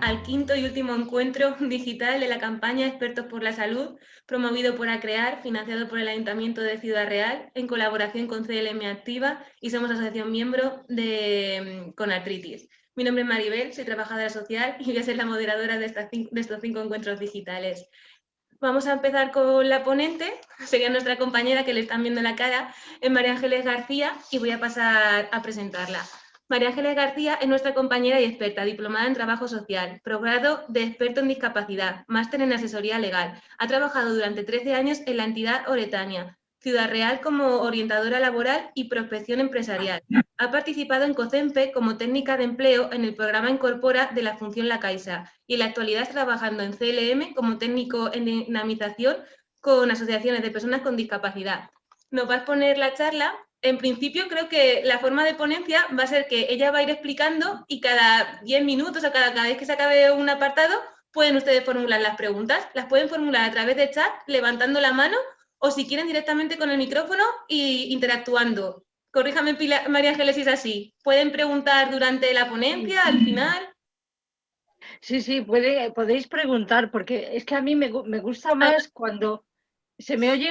al quinto y último encuentro digital de la campaña Expertos por la Salud, promovido por ACREAR, financiado por el Ayuntamiento de Ciudad Real, en colaboración con CLM Activa y somos asociación miembro con artritis. Mi nombre es Maribel, soy trabajadora social y voy a ser la moderadora de estos 5 encuentros digitales. Vamos a empezar con la ponente, sería nuestra compañera que le están viendo la cara, es María Ángeles García, y voy a pasar a presentarla. María Ángeles García es nuestra compañera y experta, diplomada en trabajo social, progrado de experto en discapacidad, máster en asesoría legal. Ha trabajado durante 13 años en la entidad Oretania, Ciudad Real como orientadora laboral y prospección empresarial. Ha participado en COCEMPE como técnica de empleo en el programa Incorpora de la Función La Caixa y en la actualidad está trabajando en CLM como técnico en dinamización con asociaciones de personas con discapacidad. Nos va a exponer la charla. En principio creo que la forma de ponencia va a ser que ella va a ir explicando y cada 10 minutos o cada vez que se acabe un apartado pueden ustedes formular las preguntas. Las pueden formular a través de chat, levantando la mano o si quieren directamente con el micrófono e interactuando. Corríjame, María Ángeles, si es así. ¿Pueden preguntar durante la ponencia, al final? Sí, podéis preguntar, porque es que a mí me gusta más cuando... ¿Se me oye?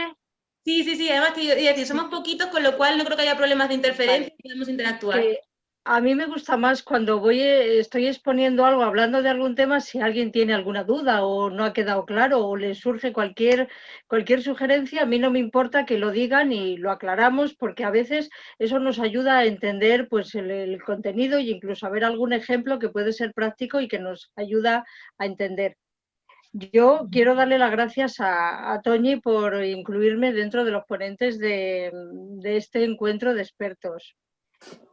Sí, además que decir, somos poquitos, con lo cual no creo que haya problemas de interferencia y podemos interactuar. Que a mí me gusta más cuando estoy exponiendo algo, hablando de algún tema, si alguien tiene alguna duda o no ha quedado claro o le surge cualquier sugerencia, a mí no me importa que lo digan y lo aclaramos, porque a veces eso nos ayuda a entender pues, el contenido e incluso a ver algún ejemplo que puede ser práctico y que nos ayuda a entender. Yo quiero darle las gracias a Toñi por incluirme dentro de los ponentes de este encuentro de expertos.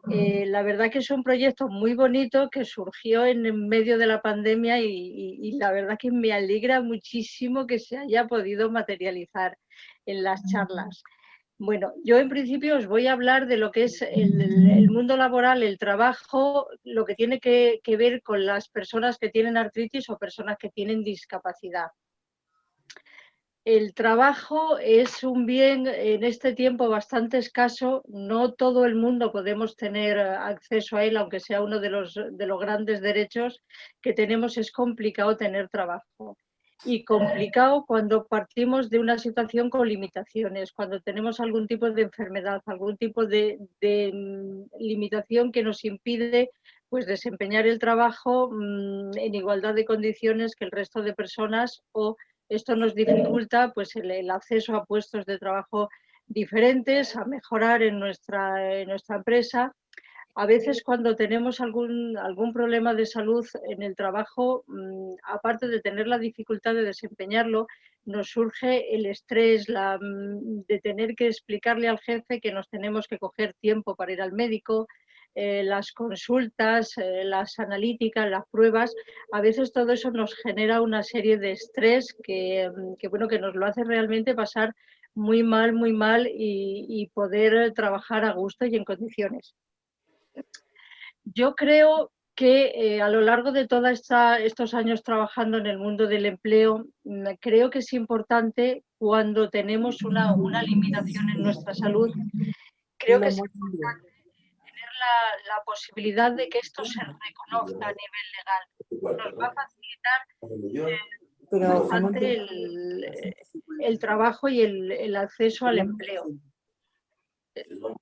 La verdad que es un proyecto muy bonito que surgió en medio de la pandemia y la verdad que me alegra muchísimo que se haya podido materializar en las charlas. Bueno, yo en principio os voy a hablar de lo que es el mundo laboral, el trabajo, lo que tiene que ver con las personas que tienen artritis o personas que tienen discapacidad. El trabajo es un bien en este tiempo bastante escaso. No todo el mundo podemos tener acceso a él, aunque sea uno de los grandes derechos que tenemos. Es complicado tener trabajo. Y complicado cuando partimos de una situación con limitaciones, cuando tenemos algún tipo de enfermedad, algún tipo de limitación que nos impide pues, desempeñar el trabajo en igualdad de condiciones que el resto de personas, o esto nos dificulta pues, el acceso a puestos de trabajo diferentes, a mejorar en nuestra empresa. A veces cuando tenemos algún problema de salud en el trabajo, aparte de tener la dificultad de desempeñarlo, nos surge el estrés de tener que explicarle al jefe que nos tenemos que coger tiempo para ir al médico, las consultas, las analíticas, las pruebas. A veces todo eso nos genera una serie de estrés bueno, que nos lo hace realmente pasar muy mal y poder trabajar a gusto y en condiciones. Yo creo que a lo largo de todos estos años trabajando en el mundo del empleo, creo que es importante cuando tenemos una limitación en nuestra salud, creo que es importante tener la posibilidad de que esto se reconozca a nivel legal. Nos va a facilitar bastante el trabajo y el acceso al empleo.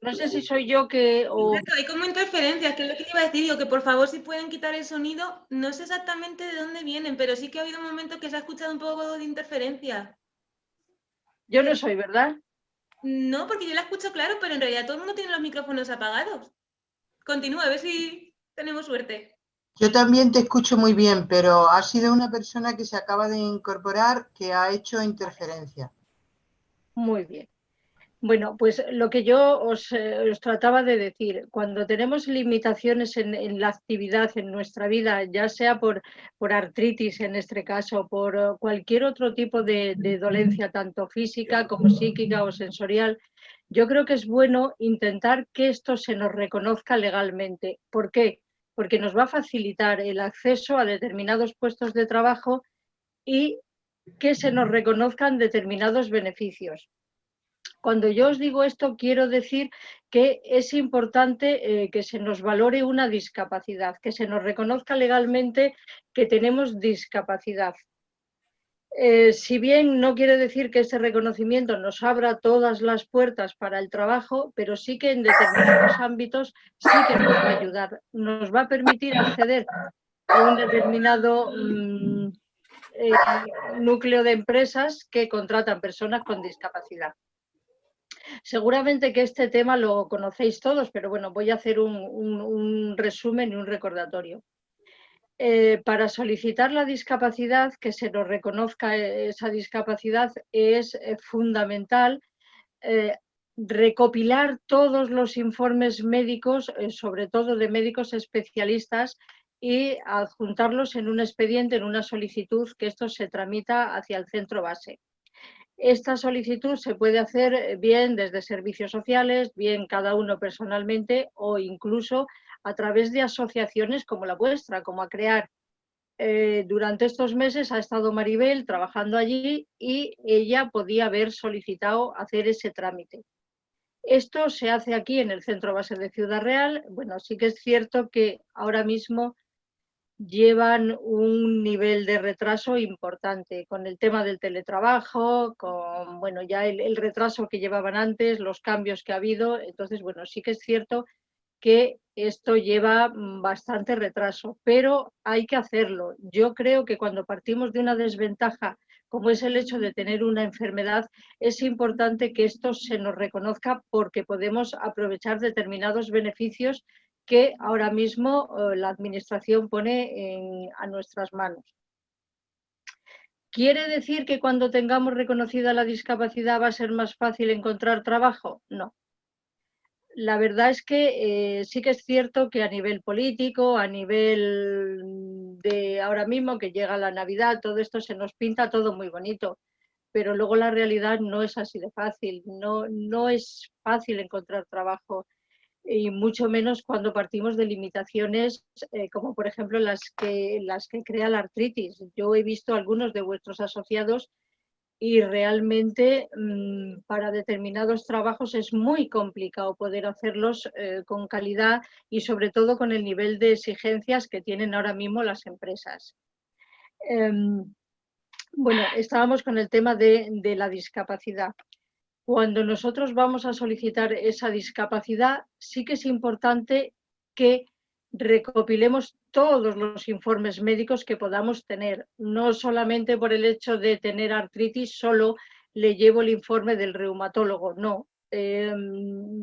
No sé si soy yo que... Exacto, hay como interferencias, que es lo que te iba a decir, digo, que por favor si pueden quitar el sonido, no sé exactamente de dónde vienen, pero sí que ha habido un momento que se ha escuchado un poco de interferencia. Yo no soy, ¿verdad? No, porque yo la escucho claro, pero en realidad todo el mundo tiene los micrófonos apagados. Continúa, a ver si tenemos suerte. Yo también te escucho muy bien, pero ha sido una persona que se acaba de incorporar que ha hecho interferencia. Muy bien. Bueno, pues lo que yo os trataba de decir, cuando tenemos limitaciones en la actividad en nuestra vida, ya sea por artritis en este caso, por cualquier otro tipo de dolencia, tanto física como psíquica o sensorial, yo creo que es bueno intentar que esto se nos reconozca legalmente. ¿Por qué? Porque nos va a facilitar el acceso a determinados puestos de trabajo y que se nos reconozcan determinados beneficios. Cuando yo os digo esto, quiero decir que es importante que se nos valore una discapacidad, que se nos reconozca legalmente que tenemos discapacidad. Si bien no quiere decir que ese reconocimiento nos abra todas las puertas para el trabajo, pero sí que en determinados ámbitos sí que nos va a ayudar, nos va a permitir acceder a un determinado núcleo de empresas que contratan personas con discapacidad. Seguramente que este tema lo conocéis todos, pero bueno, voy a hacer un resumen y un recordatorio. Para solicitar la discapacidad, que se nos reconozca esa discapacidad, es fundamental recopilar todos los informes médicos, sobre todo de médicos especialistas, y adjuntarlos en un expediente, en una solicitud, que esto se tramita hacia el centro base. Esta solicitud se puede hacer bien desde servicios sociales, bien cada uno personalmente o incluso a través de asociaciones como la vuestra, como ACREAR. Durante estos meses ha estado Maribel trabajando allí y ella podía haber solicitado hacer ese trámite. Esto se hace aquí en el Centro Base de Ciudad Real. Bueno, sí que es cierto que ahora mismo llevan un nivel de retraso importante con el tema del teletrabajo, con bueno, ya el retraso que llevaban antes, los cambios que ha habido. Entonces, bueno, sí que es cierto que esto lleva bastante retraso, pero hay que hacerlo. Yo creo que cuando partimos de una desventaja, como es el hecho de tener una enfermedad, es importante que esto se nos reconozca porque podemos aprovechar determinados beneficios que ahora mismo la Administración pone a nuestras manos. ¿Quiere decir que cuando tengamos reconocida la discapacidad va a ser más fácil encontrar trabajo? No. La verdad es que sí que es cierto que a nivel político, a nivel de ahora mismo que llega la Navidad, todo esto se nos pinta todo muy bonito, pero luego la realidad no es así de fácil, no es fácil encontrar trabajo y mucho menos cuando partimos de limitaciones como por ejemplo las que crea la artritis. Yo he visto algunos de vuestros asociados y realmente para determinados trabajos es muy complicado poder hacerlos con calidad y sobre todo con el nivel de exigencias que tienen ahora mismo las empresas. Bueno, estábamos con el tema de la discapacidad. Cuando nosotros vamos a solicitar esa discapacidad, sí que es importante que recopilemos todos los informes médicos que podamos tener. No solamente por el hecho de tener artritis, solo le llevo el informe del reumatólogo, no.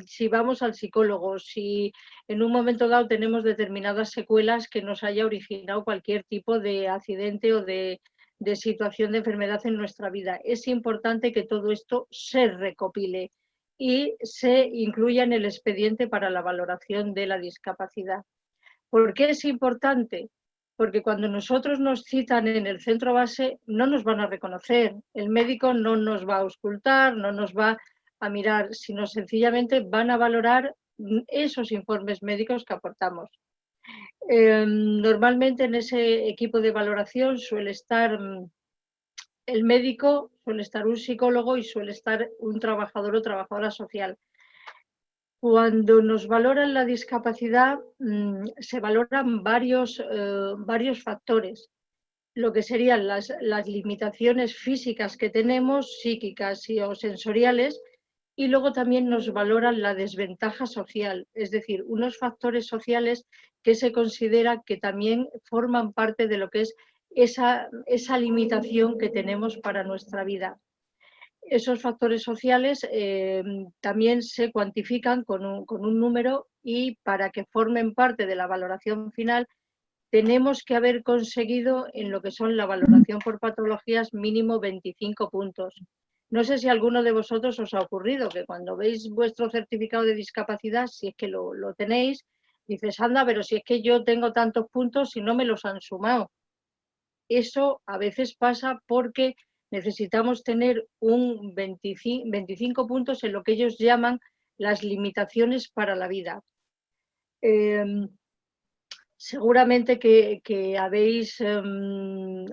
Si vamos al psicólogo, si en un momento dado tenemos determinadas secuelas que nos haya originado cualquier tipo de accidente o de situación de enfermedad en nuestra vida. Es importante que todo esto se recopile y se incluya en el expediente para la valoración de la discapacidad. ¿Por qué es importante? Porque cuando nosotros nos citan en el centro base no nos van a reconocer, el médico no nos va a auscultar, no nos va a mirar, sino sencillamente van a valorar esos informes médicos que aportamos. Normalmente en ese equipo de valoración suele estar el médico, suele estar un psicólogo y suele estar un trabajador o trabajadora social. Cuando nos valoran la discapacidad, se valoran varios factores. Lo que serían las limitaciones físicas que tenemos, psíquicas o sensoriales, y luego también nos valoran la desventaja social, es decir, unos factores sociales que se considera que también forman parte de lo que es esa limitación que tenemos para nuestra vida. Esos factores sociales también se cuantifican con un número y para que formen parte de la valoración final tenemos que haber conseguido en lo que son la valoración por patologías mínimo 25 puntos. No sé si a alguno de vosotros os ha ocurrido que cuando veis vuestro certificado de discapacidad, si es que lo tenéis, dices, anda, pero si es que yo tengo tantos puntos y no me los han sumado. Eso a veces pasa porque necesitamos tener un 25 puntos en lo que ellos llaman las limitaciones para la vida. Seguramente que habéis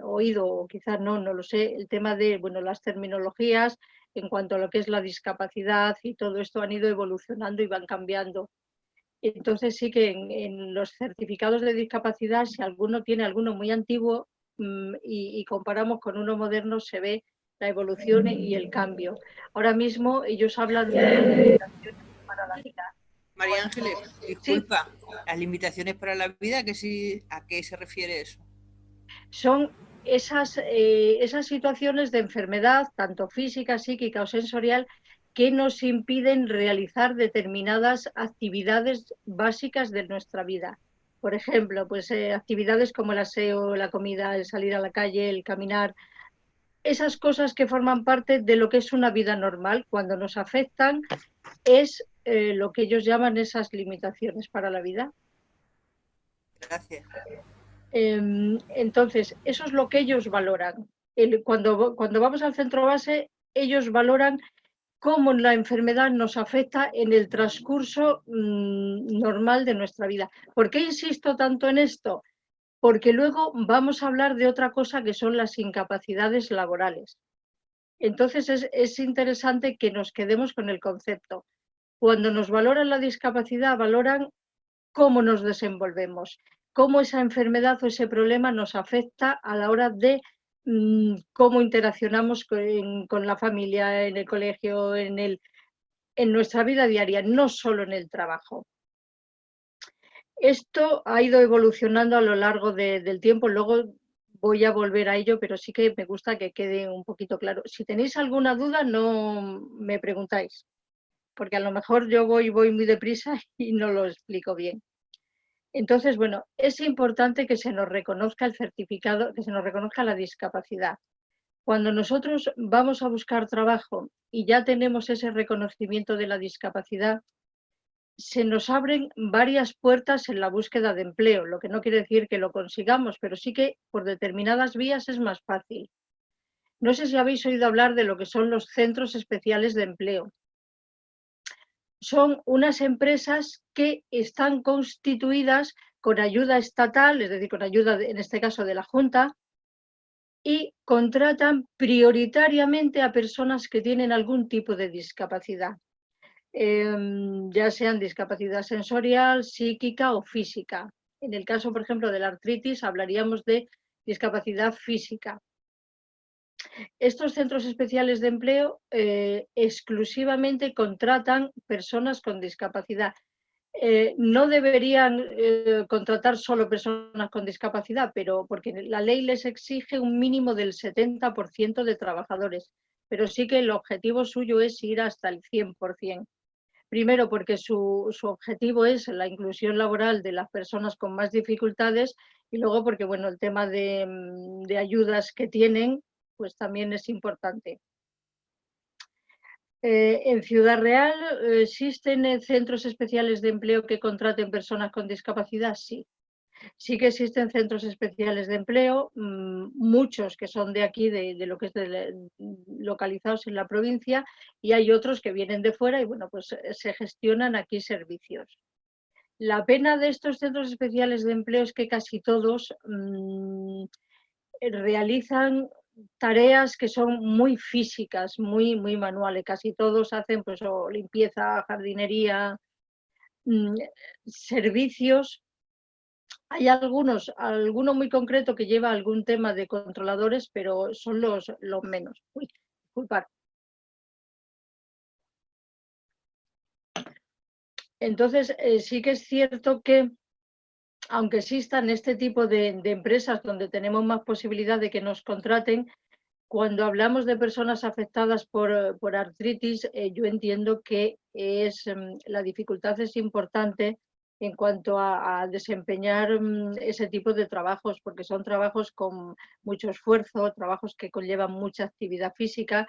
oído, o quizás no lo sé, el tema de las terminologías en cuanto a lo que es la discapacidad y todo esto han ido evolucionando y van cambiando. Entonces sí que en los certificados de discapacidad, si alguno tiene alguno muy antiguo y comparamos con uno moderno, se ve la evolución y el cambio. Ahora mismo ellos hablan de limitaciones para la vida. María Ángeles, Sí, disculpa, las limitaciones para la vida, ¿a qué se refiere eso? son esas situaciones de enfermedad, tanto física, psíquica o sensorial, que nos impiden realizar determinadas actividades básicas de nuestra vida. Por ejemplo, pues actividades como el aseo, la comida, el salir a la calle, el caminar, esas cosas que forman parte de lo que es una vida normal. Cuando nos afectan es lo que ellos llaman esas limitaciones para la vida. Gracias. Entonces, eso es lo que ellos valoran. Cuando vamos al centro base, ellos valoran cómo la enfermedad nos afecta en el transcurso normal de nuestra vida. ¿Por qué insisto tanto en esto? Porque luego vamos a hablar de otra cosa que son las incapacidades laborales. Entonces es interesante que nos quedemos con el concepto. Cuando nos valoran la discapacidad, valoran cómo nos desenvolvemos, cómo esa enfermedad o ese problema nos afecta a la hora de cómo interaccionamos con la familia, en el colegio, en nuestra vida diaria, no solo en el trabajo. Esto ha ido evolucionando a lo largo del tiempo, luego voy a volver a ello, pero sí que me gusta que quede un poquito claro. Si tenéis alguna duda, no me preguntáis, porque a lo mejor yo voy muy deprisa y no lo explico bien. Entonces, bueno, es importante que se nos reconozca el certificado, que se nos reconozca la discapacidad. Cuando nosotros vamos a buscar trabajo y ya tenemos ese reconocimiento de la discapacidad, se nos abren varias puertas en la búsqueda de empleo, lo que no quiere decir que lo consigamos, pero sí que por determinadas vías es más fácil. No sé si habéis oído hablar de lo que son los centros especiales de empleo. Son unas empresas que están constituidas con ayuda estatal, es decir, con ayuda, en este caso, de la Junta, y contratan prioritariamente a personas que tienen algún tipo de discapacidad, ya sean discapacidad sensorial, psíquica o física. En el caso, por ejemplo, de la artritis, hablaríamos de discapacidad física. Estos centros especiales de empleo exclusivamente contratan personas con discapacidad. No deberían contratar solo personas con discapacidad, pero porque la ley les exige un mínimo del 70% de trabajadores, pero sí que el objetivo suyo es ir hasta el 100%. Primero, porque su objetivo es la inclusión laboral de las personas con más dificultades, y luego porque, bueno, el tema de ayudas que tienen, pues también es importante. En Ciudad Real, ¿existen centros especiales de empleo que contraten personas con discapacidad? Sí. Sí que existen centros especiales de empleo, muchos que son de aquí, de lo que es localizados en la provincia, y hay otros que vienen de fuera y, bueno, pues se gestionan aquí servicios. La pena de estos centros especiales de empleo es que casi todos realizan tareas que son muy físicas, muy manuales. Casi todos hacen pues limpieza, jardinería, servicios. Hay alguno muy concreto que lleva algún tema de controladores, pero son los menos. Uy, disculpad. Entonces, sí que es cierto que, aunque existan este tipo de empresas donde tenemos más posibilidad de que nos contraten, cuando hablamos de personas afectadas por artritis, yo entiendo que la dificultad es importante en cuanto a desempeñar ese tipo de trabajos, porque son trabajos con mucho esfuerzo, trabajos que conllevan mucha actividad física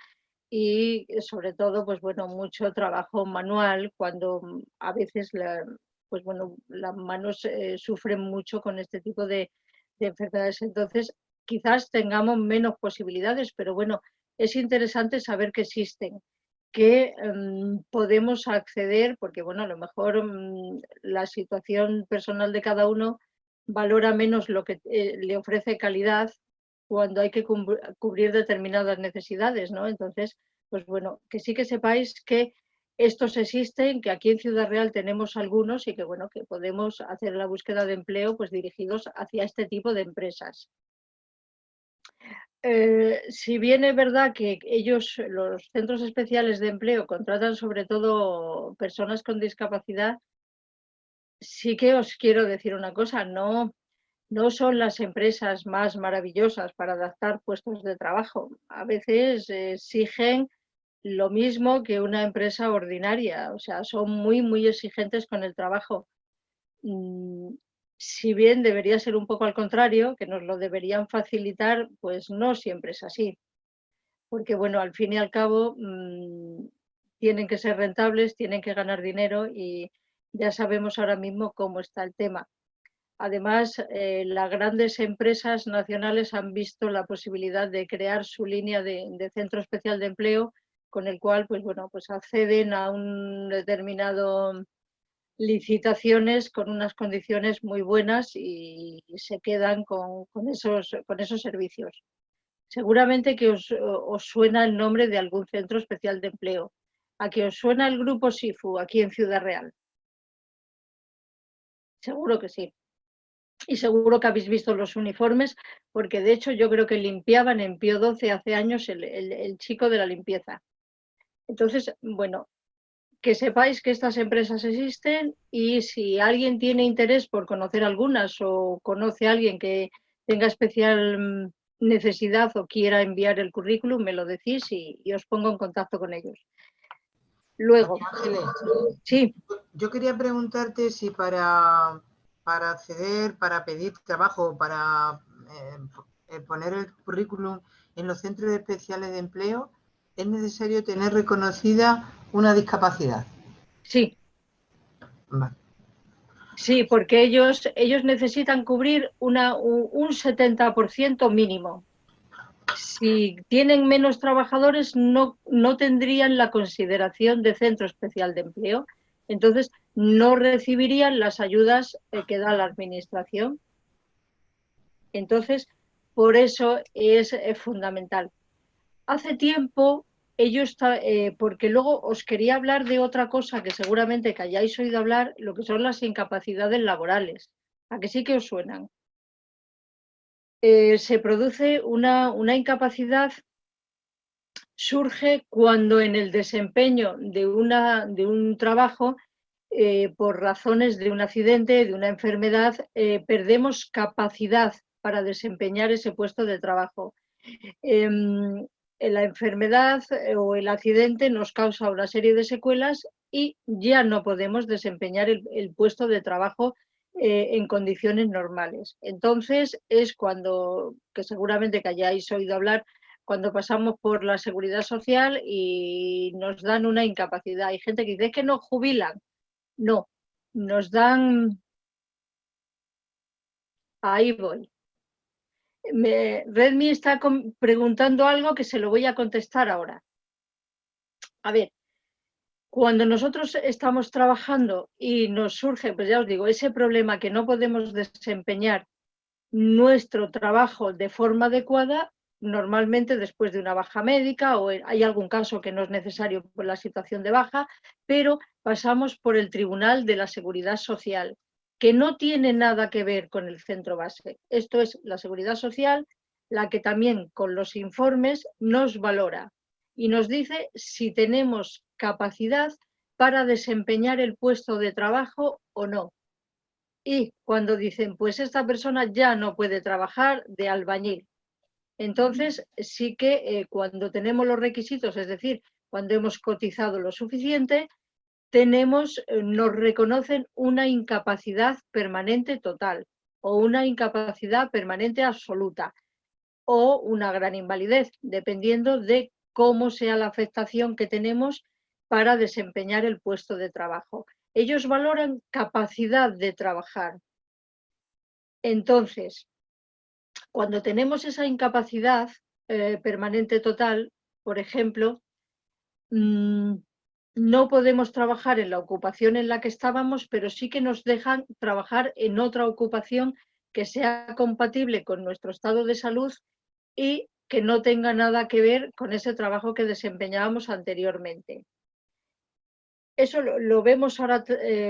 y sobre todo, pues bueno, mucho trabajo manual, cuando a veces pues bueno, las manos sufren mucho con este tipo de enfermedades. Entonces, quizás tengamos menos posibilidades, pero bueno, es interesante saber que existen, que podemos acceder, porque bueno, a lo mejor la situación personal de cada uno valora menos lo que le ofrece calidad cuando hay que cubrir determinadas necesidades, ¿no? Entonces, pues bueno, que sí que sepáis que estos existen, que aquí en Ciudad Real tenemos algunos y que bueno, que podemos hacer la búsqueda de empleo pues dirigidos hacia este tipo de empresas. Si bien es verdad que ellos, los centros especiales de empleo, contratan sobre todo personas con discapacidad, sí que os quiero decir una cosa, no son las empresas más maravillosas para adaptar puestos de trabajo. A veces exigen lo mismo que una empresa ordinaria, o sea, son muy, muy exigentes con el trabajo. Si bien debería ser un poco al contrario, que nos lo deberían facilitar, pues no siempre es así. Porque bueno, al fin y al cabo tienen que ser rentables, tienen que ganar dinero y ya sabemos ahora mismo cómo está el tema. Además, las grandes empresas nacionales han visto la posibilidad de crear su línea de centro especial de empleo, con el cual, pues bueno, pues acceden a un determinado licitaciones con unas condiciones muy buenas y se quedan con esos servicios. Seguramente que os suena el nombre de algún centro especial de empleo. ¿A que os suena el grupo SIFU aquí en Ciudad Real? Seguro que sí. Y seguro que habéis visto los uniformes, porque de hecho yo creo que limpiaban en Pío XII hace años el chico de la limpieza. Entonces, bueno, que sepáis que estas empresas existen y si alguien tiene interés por conocer algunas o conoce a alguien que tenga especial necesidad o quiera enviar el currículum, me lo decís y os pongo en contacto con ellos. Luego, María Ángeles, sí, yo quería preguntarte si para acceder, para pedir trabajo, para poner el currículum en los centros especiales de empleo, es necesario tener reconocida una discapacidad. sí. Vale. Sí, porque ellos necesitan cubrir un 70% mínimo. Si tienen menos trabajadores, no tendrían la consideración de centro especial de empleo. Entonces, no recibirían las ayudas que da la administración. Entonces, por eso es fundamental. Hace tiempo, porque luego os quería hablar de otra cosa que seguramente que hayáis oído hablar, lo que son las incapacidades laborales. ¿A que sí que os suenan? Se produce una incapacidad, surge cuando en el desempeño de un trabajo, por razones de un accidente, de una enfermedad, perdemos capacidad para desempeñar ese puesto de trabajo. La enfermedad o el accidente nos causa una serie de secuelas y ya no podemos desempeñar el puesto de trabajo en condiciones normales. Entonces es cuando, que seguramente que hayáis oído hablar, cuando pasamos por la seguridad social y nos dan una incapacidad. Hay gente que dice, es que nos jubilan. No, nos dan... Ahí voy. Redmi está preguntando algo que se lo voy a contestar ahora. A ver, cuando nosotros estamos trabajando y nos surge, pues ya os digo, ese problema que no podemos desempeñar nuestro trabajo de forma adecuada, normalmente después de una baja médica o hay algún caso que no es necesario por la situación de baja, pero pasamos por el Tribunal de la Seguridad Social, que no tiene nada que ver con el centro base. Esto es la Seguridad Social, la que también con los informes nos valora y nos dice si tenemos capacidad para desempeñar el puesto de trabajo o no. Y cuando dicen, pues esta persona ya no puede trabajar de albañil. Entonces, sí que cuando tenemos los requisitos, es decir, cuando hemos cotizado lo suficiente, nos reconocen una incapacidad permanente total o una incapacidad permanente absoluta o una gran invalidez, dependiendo de cómo sea la afectación que tenemos para desempeñar el puesto de trabajo. Ellos valoran capacidad de trabajar. Entonces, cuando tenemos esa incapacidad permanente total, por ejemplo, no podemos trabajar en la ocupación en la que estábamos, pero sí que nos dejan trabajar en otra ocupación que sea compatible con nuestro estado de salud y que no tenga nada que ver con ese trabajo que desempeñábamos anteriormente. Eso lo vemos ahora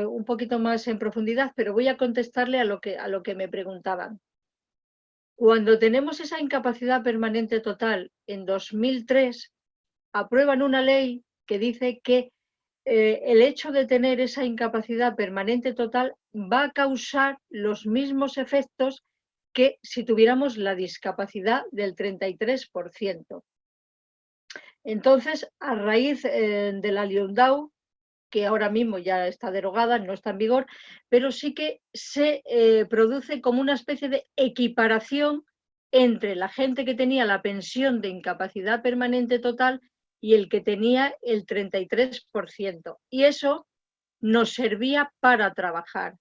un poquito más en profundidad, pero voy a contestarle a lo que me preguntaban. Cuando tenemos esa incapacidad permanente total, en 2003 aprueban una ley que dice que el hecho de tener esa incapacidad permanente total va a causar los mismos efectos que si tuviéramos la discapacidad del 33%. Entonces, a raíz de la Liondau, que ahora mismo ya está derogada, no está en vigor, pero sí que se produce como una especie de equiparación entre la gente que tenía la pensión de incapacidad permanente total y el que tenía el 33%. Y eso nos servía para trabajar.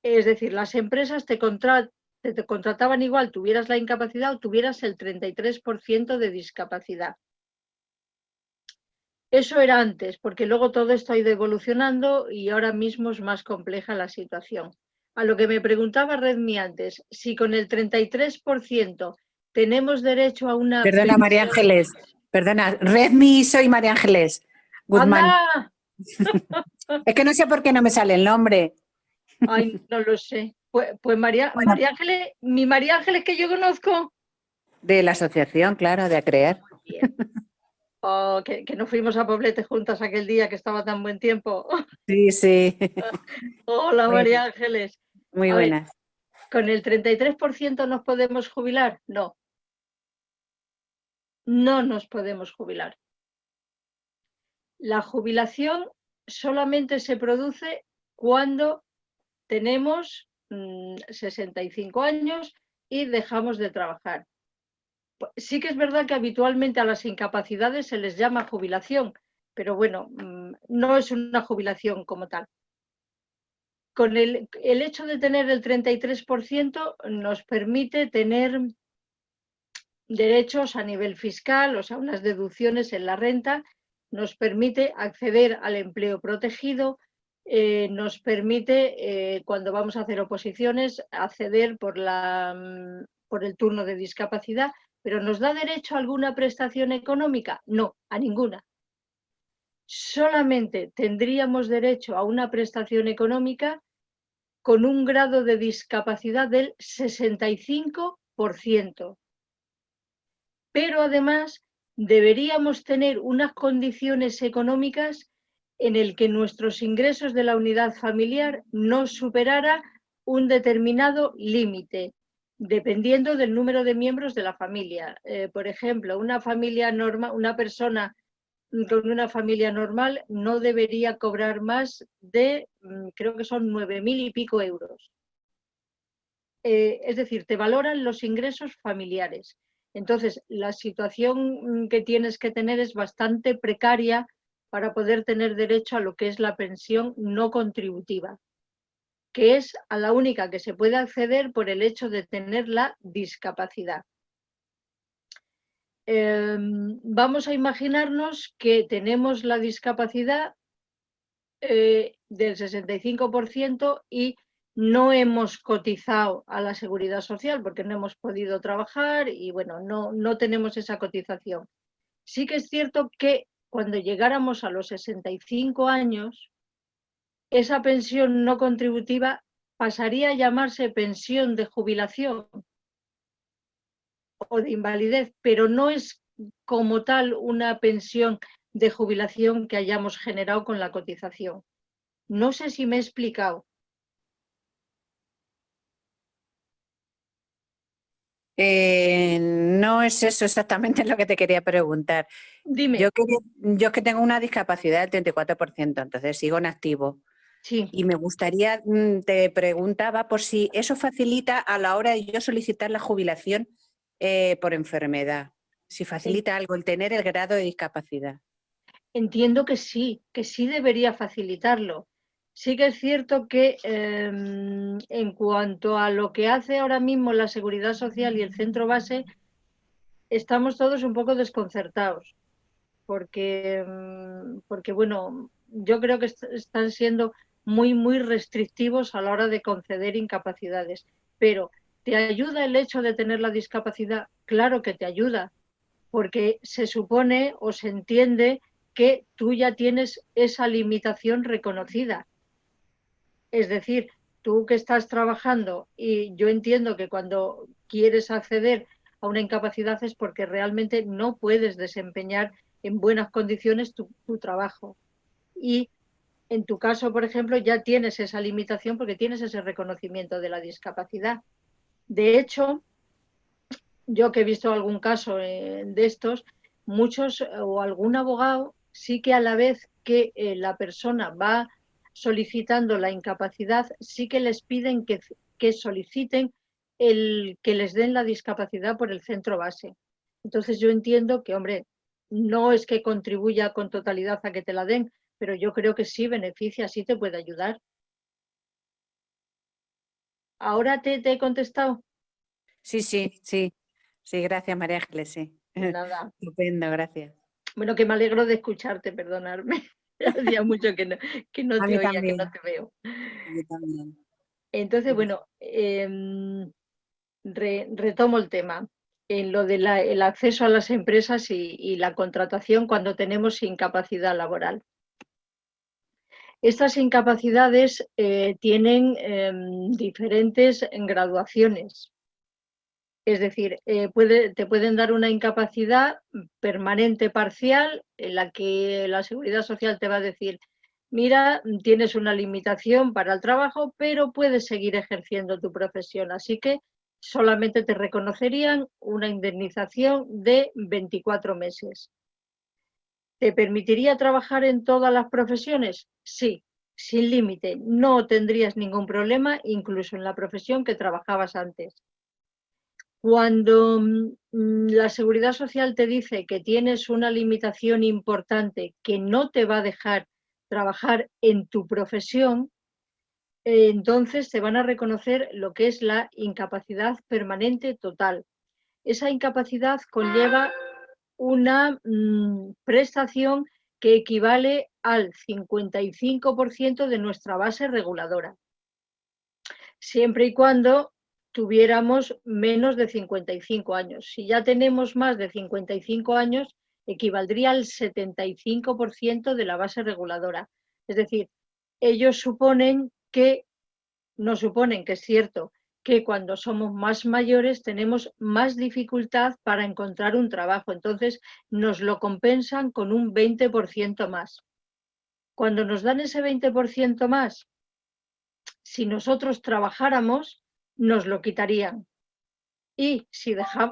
Es decir, las empresas te contrataban igual, tuvieras la incapacidad o tuvieras el 33% de discapacidad. Eso era antes, porque luego todo esto ha ido evolucionando y ahora mismo es más compleja la situación. A lo que me preguntaba Redmi antes, si con el 33% tenemos derecho a una Perdona, María pensión... Ángeles. Perdona, Redmi, soy María Ángeles Guzmán. ¡Anda! Es que no sé por qué no me sale el nombre. Ay, no lo sé. Pues María Ángeles, mi María Ángeles que yo conozco. De la asociación, claro, de Acrear. Bien. Oh, que nos fuimos a Poblete juntas aquel día que estaba tan buen tiempo. Sí, sí. Hola, María Ángeles. Muy A ver, buenas. ¿con el 33% nos podemos jubilar? No. No nos podemos jubilar. La jubilación solamente se produce cuando tenemos 65 años y dejamos de trabajar. Sí que es verdad que habitualmente a las incapacidades se les llama jubilación, pero bueno, no es una jubilación como tal. Con el hecho de tener el 33% nos permite tener derechos a nivel fiscal, o sea, unas deducciones en la renta, nos permite acceder al empleo protegido, nos permite, cuando vamos a hacer oposiciones, acceder por el turno de discapacidad, pero ¿nos da derecho a alguna prestación económica? No, a ninguna. Solamente tendríamos derecho a una prestación económica con un grado de discapacidad del 65%. Pero además deberíamos tener unas condiciones económicas en el que nuestros ingresos de la unidad familiar no superara un determinado límite, dependiendo del número de miembros de la familia. Por ejemplo, una familia normal, una persona con una familia normal no debería cobrar más de, creo que son 9.000 y pico euros. Es decir, te valoran los ingresos familiares. Entonces, la situación que tienes que tener es bastante precaria para poder tener derecho a lo que es la pensión no contributiva, que es a la única que se puede acceder por el hecho de tener la discapacidad. Vamos a imaginarnos que tenemos la discapacidad del 65% y no hemos cotizado a la Seguridad Social porque no hemos podido trabajar y bueno, no tenemos esa cotización. Sí que es cierto que cuando llegáramos a los 65 años, esa pensión no contributiva pasaría a llamarse pensión de jubilación o de invalidez, pero no es como tal una pensión de jubilación que hayamos generado con la cotización. No sé si me he explicado. No es eso exactamente lo que te quería preguntar. Dime. Yo es que tengo una discapacidad del 34%, entonces sigo en activo. Sí. Y me gustaría, te preguntaba por si eso facilita a la hora de yo solicitar la jubilación por enfermedad, si facilita algo el tener el grado de discapacidad. Entiendo que sí debería facilitarlo. Sí que es cierto que en cuanto a lo que hace ahora mismo la Seguridad Social y el centro base, estamos todos un poco desconcertados, porque bueno, yo creo que están siendo muy restrictivos a la hora de conceder incapacidades. Pero ¿Te ayuda el hecho de tener la discapacidad? Claro que te ayuda, porque se supone o se entiende que tú ya tienes esa limitación reconocida. Es decir, tú que estás trabajando, y yo entiendo que cuando quieres acceder a una incapacidad es porque realmente no puedes desempeñar en buenas condiciones tu trabajo. Y en tu caso, por ejemplo, ya tienes esa limitación porque tienes ese reconocimiento de la discapacidad. De hecho, yo que he visto algún caso de estos, muchos o algún abogado sí que a la vez que la persona va solicitando la incapacidad, sí que les piden que soliciten que les den la discapacidad por el centro base. Entonces yo entiendo que, hombre, no es que contribuya con totalidad a que te la den, pero yo creo que sí beneficia, sí te puede ayudar. ¿Ahora te he contestado? Sí, sí, sí. Sí, gracias, María Ángeles, sí. Nada. Estupendo, gracias. Bueno, que me alegro de escucharte, perdonarme. Hacía mucho que no A te mí oía, que no también, te veo. a mí también. Entonces, bueno, retomo el tema en lo del el acceso a las empresas y la contratación cuando tenemos incapacidad laboral. Estas incapacidades tienen diferentes graduaciones. Es decir, te pueden dar una incapacidad permanente parcial en la que la Seguridad Social te va a decir, mira, tienes una limitación para el trabajo, pero puedes seguir ejerciendo tu profesión. Así que solamente te reconocerían una indemnización de 24 meses. ¿Te permitiría trabajar en todas las profesiones? Sí, sin límite. No tendrías ningún problema, incluso en la profesión que trabajabas antes. Cuando la Seguridad Social te dice que tienes una limitación importante que no te va a dejar trabajar en tu profesión, entonces te van a reconocer lo que es la incapacidad permanente total. Esa incapacidad conlleva una prestación que equivale al 55% de nuestra base reguladora, siempre y cuando tuviéramos menos de 55 años. Si ya tenemos más de 55 años, equivaldría al 75% de la base reguladora. Es decir, ellos nos suponen que es cierto que cuando somos más mayores tenemos más dificultad para encontrar un trabajo. Entonces nos lo compensan con un 20% más. Cuando nos dan ese 20% más, si nosotros trabajáramos, nos lo quitarían. Y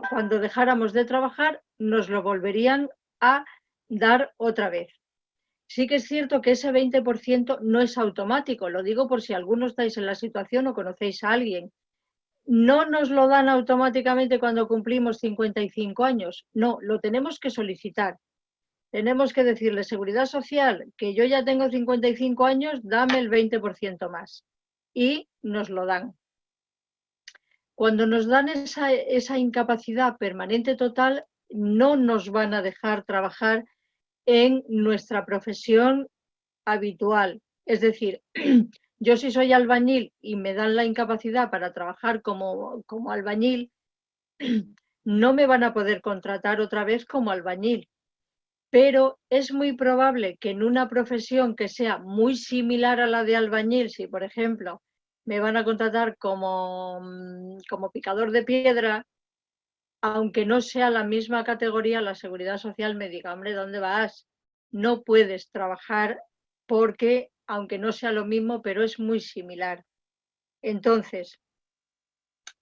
cuando dejáramos de trabajar, nos lo volverían a dar otra vez. Sí que es cierto que ese 20% no es automático, lo digo por si alguno estáis en la situación o conocéis a alguien. No nos lo dan automáticamente cuando cumplimos 55 años, no, lo tenemos que solicitar. Tenemos que decirle, Seguridad Social, que yo ya tengo 55 años, dame el 20% más. Y nos lo dan. Cuando nos dan esa incapacidad permanente total, no nos van a dejar trabajar en nuestra profesión habitual. Es decir, yo si soy albañil y me dan la incapacidad para trabajar como albañil, no me van a poder contratar otra vez como albañil. Pero es muy probable que en una profesión que sea muy similar a la de albañil, si por ejemplo me van a contratar como picador de piedra, aunque no sea la misma categoría, la Seguridad Social me diga, hombre, ¿dónde vas? No puedes trabajar porque, aunque no sea lo mismo, pero es muy similar. Entonces,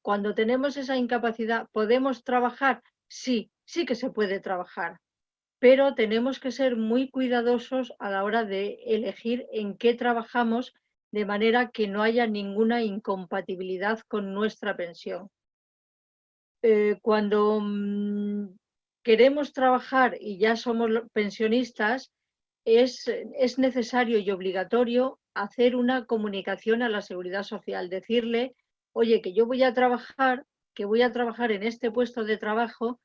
cuando tenemos esa incapacidad, ¿podemos trabajar? Sí, sí que se puede trabajar, pero tenemos que ser muy cuidadosos a la hora de elegir en qué trabajamos de manera que no haya ninguna incompatibilidad con nuestra pensión. Cuando queremos trabajar y ya somos pensionistas, es necesario y obligatorio hacer una comunicación a la Seguridad Social, decirle, oye, que yo voy a trabajar, que voy a trabajar en este puesto de trabajo,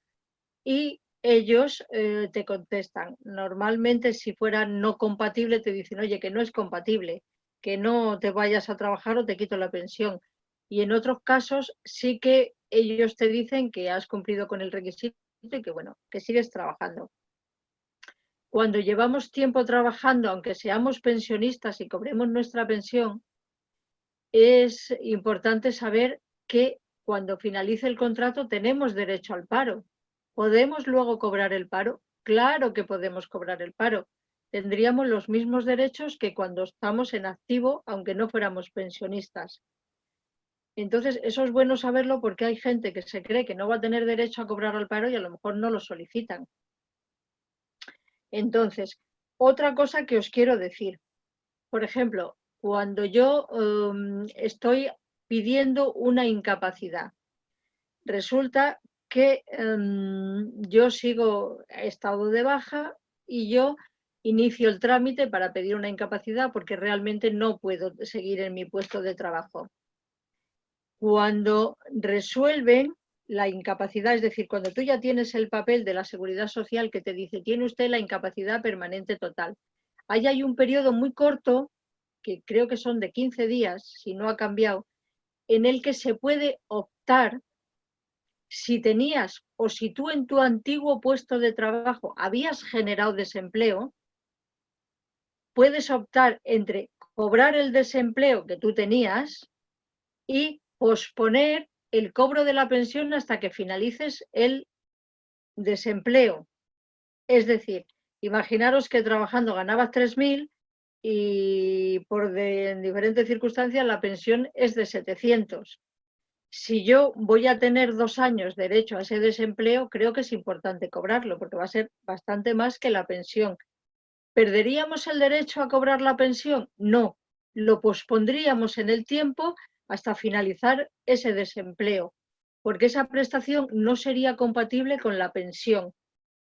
y ellos te contestan. Normalmente, si fuera no compatible, te dicen, oye, que no es compatible, que no te vayas a trabajar o te quito la pensión. y en otros casos sí que ellos te dicen que has cumplido con el requisito y que, bueno, que sigues trabajando. Cuando llevamos tiempo trabajando, aunque seamos pensionistas y cobremos nuestra pensión, es importante saber que cuando finalice el contrato tenemos derecho al paro. ¿Podemos luego cobrar el paro? Claro que podemos cobrar el paro. Tendríamos los mismos derechos que cuando estamos en activo, aunque no fuéramos pensionistas. Entonces, eso es bueno saberlo porque hay gente que se cree que no va a tener derecho a cobrar al paro y a lo mejor no lo solicitan. Entonces, otra cosa que os quiero decir, por ejemplo, cuando yo estoy pidiendo una incapacidad, resulta que yo sigo estado de baja y yo inicio el trámite para pedir una incapacidad porque realmente no puedo seguir en mi puesto de trabajo. Cuando resuelven la incapacidad, es decir, cuando tú ya tienes el papel de la Seguridad Social que te dice, tiene usted la incapacidad permanente total, ahí hay un periodo muy corto, que creo que son de 15 días, si no ha cambiado, en el que se puede optar si tenías o si tú en tu antiguo puesto de trabajo habías generado desempleo, puedes optar entre cobrar el desempleo que tú tenías y posponer el cobro de la pensión hasta que finalices el desempleo. Es decir, imaginaros que trabajando ganabas 3.000 y en diferentes circunstancias la pensión es de 700. Si yo voy a tener 2 años derecho a ese desempleo, creo que es importante cobrarlo porque va a ser bastante más que la pensión. ¿Perderíamos el derecho a cobrar la pensión? No, lo pospondríamos en el tiempo hasta finalizar ese desempleo, porque esa prestación no sería compatible con la pensión,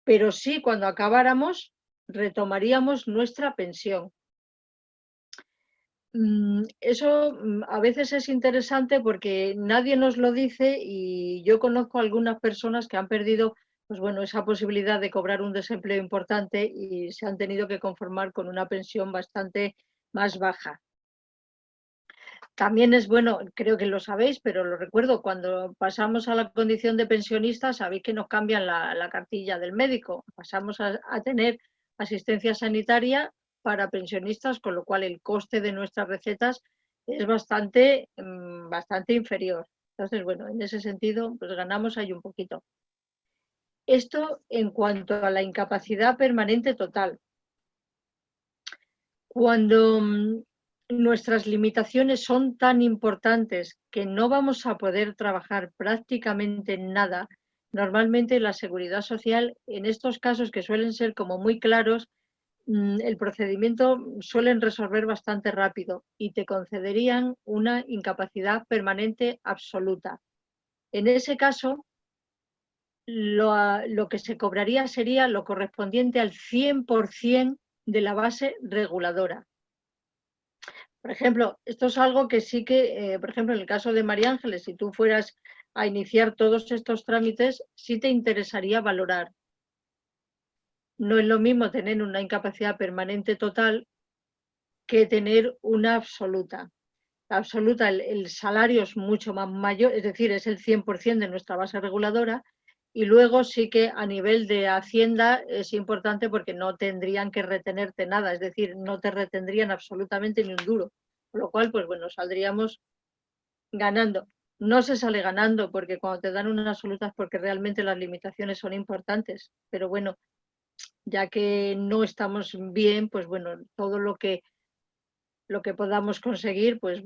pero sí cuando acabáramos retomaríamos nuestra pensión. Eso a veces es interesante porque nadie nos lo dice y yo conozco algunas personas que han perdido pues bueno, esa posibilidad de cobrar un desempleo importante y se han tenido que conformar con una pensión bastante más baja. También es bueno, creo que lo sabéis, pero lo recuerdo, cuando pasamos a la condición de pensionista, sabéis que nos cambian la cartilla del médico. Pasamos a tener asistencia sanitaria para pensionistas, con lo cual el coste de nuestras recetas es bastante inferior. Entonces, bueno, en ese sentido, pues ganamos ahí un poquito. Esto en cuanto a la incapacidad permanente total. Cuando nuestras limitaciones son tan importantes que no vamos a poder trabajar prácticamente en nada, normalmente la Seguridad Social, en estos casos que suelen ser como muy claros, el procedimiento suelen resolver bastante rápido y te concederían una incapacidad permanente absoluta. En ese caso, lo que se cobraría sería lo correspondiente al 100% de la base reguladora. Por ejemplo, esto es algo que sí que, por ejemplo, en el caso de María Ángeles, si tú fueras a iniciar todos estos trámites, sí te interesaría valorar. No es lo mismo tener una incapacidad permanente total que tener una absoluta. La absoluta, el salario es mucho más mayor, es decir, es el 100% de nuestra base reguladora, y luego sí que a nivel de Hacienda es importante porque no tendrían que retenerte nada, es decir, no te retendrían absolutamente ni un duro, con lo cual, pues bueno, saldríamos ganando. No se sale ganando porque cuando te dan unas absolutas porque realmente las limitaciones son importantes, pero bueno, ya que no estamos bien, pues bueno, todo lo que podamos conseguir, pues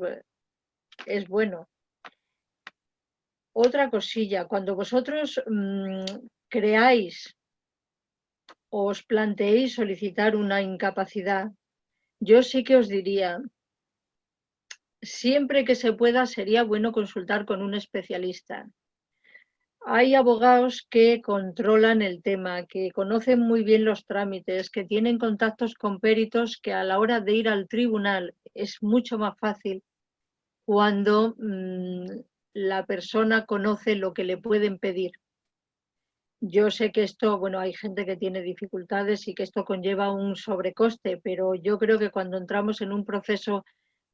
es bueno. Otra cosilla, cuando vosotros creáis o os planteéis solicitar una incapacidad, yo sí que os diría, siempre que se pueda sería bueno consultar con un especialista. Hay abogados que controlan el tema, que conocen muy bien los trámites, que tienen contactos con peritos que a la hora de ir al tribunal es mucho más fácil cuando la persona conoce lo que le pueden pedir. Yo sé que esto, bueno, hay gente que tiene dificultades y que esto conlleva un sobrecoste, pero yo creo que cuando entramos en un proceso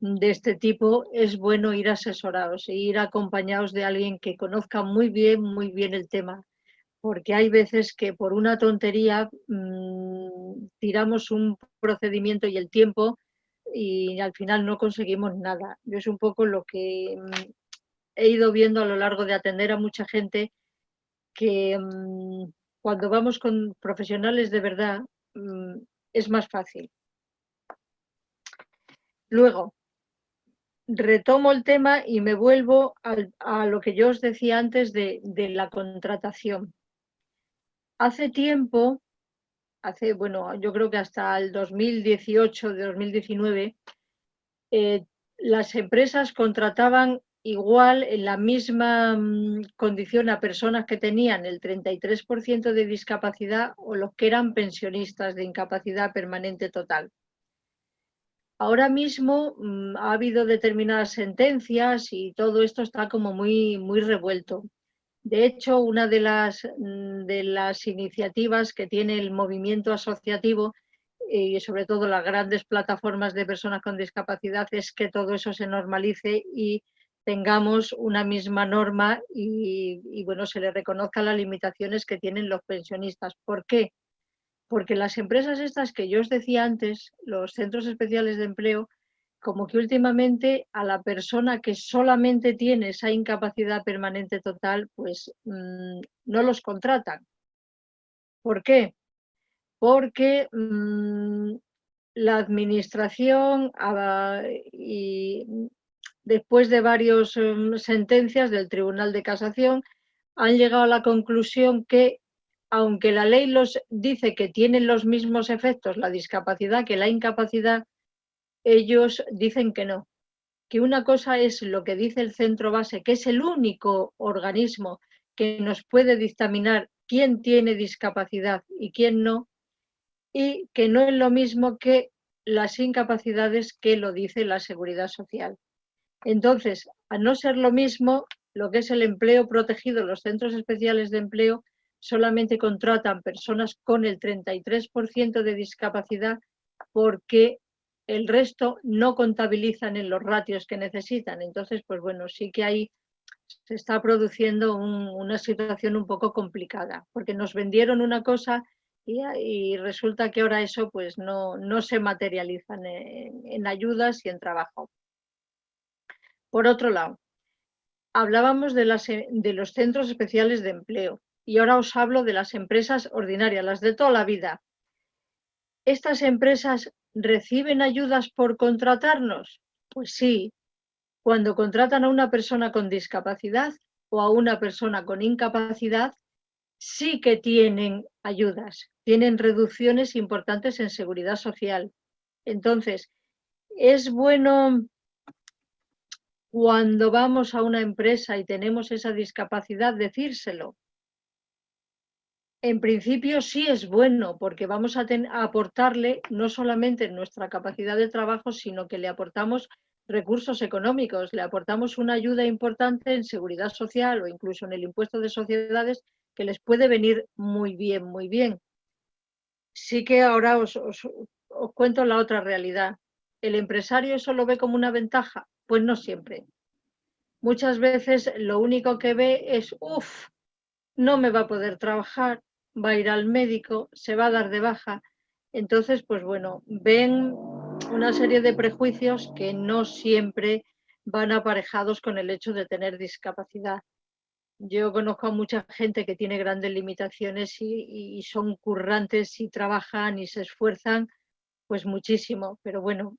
de este tipo, es bueno ir asesorados e ir acompañados de alguien que conozca muy bien el tema, porque hay veces que por una tontería tiramos un procedimiento y el tiempo y al final no conseguimos nada. Yo es un poco lo que he ido viendo a lo largo de atender a mucha gente, que cuando vamos con profesionales de verdad es más fácil. Luego, retomo el tema y me vuelvo a lo que yo os decía antes de la contratación. Hace tiempo, bueno, yo creo que hasta el 2018, 2019, las empresas contrataban igual en la misma condición a personas que tenían el 33% de discapacidad o los que eran pensionistas de incapacidad permanente total. Ahora mismo ha habido determinadas sentencias y todo esto está como muy revuelto. De hecho, una de las iniciativas que tiene el movimiento asociativo y sobre todo las grandes plataformas de personas con discapacidad es que todo eso se normalice y tengamos una misma norma y bueno, se les reconozcan las limitaciones que tienen los pensionistas. ¿Por qué? Porque las empresas estas que yo os decía antes, los centros especiales de empleo, como que últimamente a la persona que solamente tiene esa incapacidad permanente total, pues no los contratan. ¿Por qué? Porque la administración y después de varias sentencias del Tribunal de Casación han llegado a la conclusión que aunque la ley los dice que tienen los mismos efectos la discapacidad que la incapacidad, ellos dicen que no, que una cosa es lo que dice el centro base, que es el único organismo que nos puede dictaminar quién tiene discapacidad y quién no, y que no es lo mismo que las incapacidades que lo dice la Seguridad Social. Entonces, al no ser lo mismo, lo que es el empleo protegido, los centros especiales de empleo solamente contratan personas con el 33% de discapacidad porque el resto no contabilizan en los ratios que necesitan. Entonces, pues bueno, sí que ahí se está produciendo una situación un poco complicada, porque nos vendieron una cosa y resulta que ahora eso pues no se materializa en ayudas y en trabajo. Por otro lado, hablábamos de los centros especiales de empleo y ahora os hablo de las empresas ordinarias, las de toda la vida. ¿Estas empresas reciben ayudas por contratarnos? Pues sí, cuando contratan a una persona con discapacidad o a una persona con incapacidad, sí que tienen ayudas, tienen reducciones importantes en seguridad social. Entonces, es bueno cuando vamos a una empresa y tenemos esa discapacidad decírselo. En principio sí es bueno porque vamos a aportarle no solamente nuestra capacidad de trabajo, sino que le aportamos recursos económicos, le aportamos una ayuda importante en seguridad social o incluso en el impuesto de sociedades que les puede venir muy bien, muy bien. Sí que ahora os cuento la otra realidad. ¿El empresario eso lo ve como una ventaja? Pues no siempre. Muchas veces lo único que ve es, no me va a poder trabajar, va a ir al médico, se va a dar de baja. Entonces, pues bueno, ven una serie de prejuicios que no siempre van aparejados con el hecho de tener discapacidad. Yo conozco a mucha gente que tiene grandes limitaciones y son currantes y trabajan y se esfuerzan pues muchísimo, pero bueno,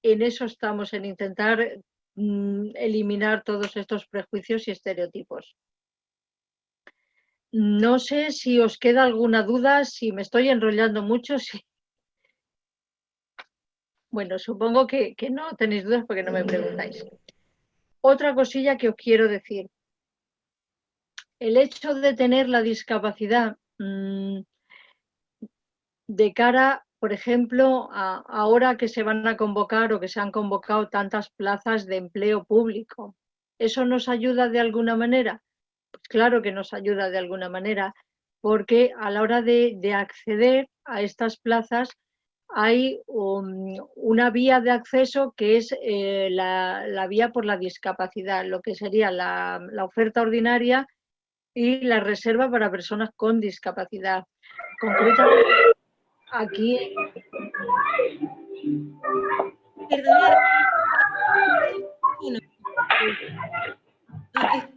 en eso estamos, en intentar eliminar todos estos prejuicios y estereotipos. No sé si os queda alguna duda, si me estoy enrollando mucho. Bueno, supongo que no tenéis dudas porque no me preguntáis. Otra cosilla que os quiero decir. El hecho de tener la discapacidad de cara, por ejemplo, ahora que se van a convocar o que se han convocado tantas plazas de empleo público, ¿eso nos ayuda de alguna manera? Pues claro que nos ayuda de alguna manera, porque a la hora de acceder a estas plazas hay una vía de acceso que es la vía por la discapacidad, lo que sería la oferta ordinaria y la reserva para personas con discapacidad. Concretamente, aquí, Perdona. Ah,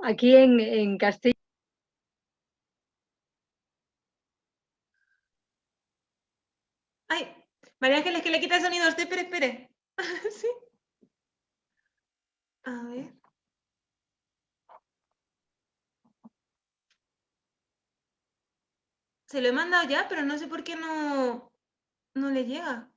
aquí en Castilla. ay, María Ángeles, que le quita el sonido. Usted, espere, espere. Sí. A ver. Se lo he mandado ya, pero no sé por qué no le llega.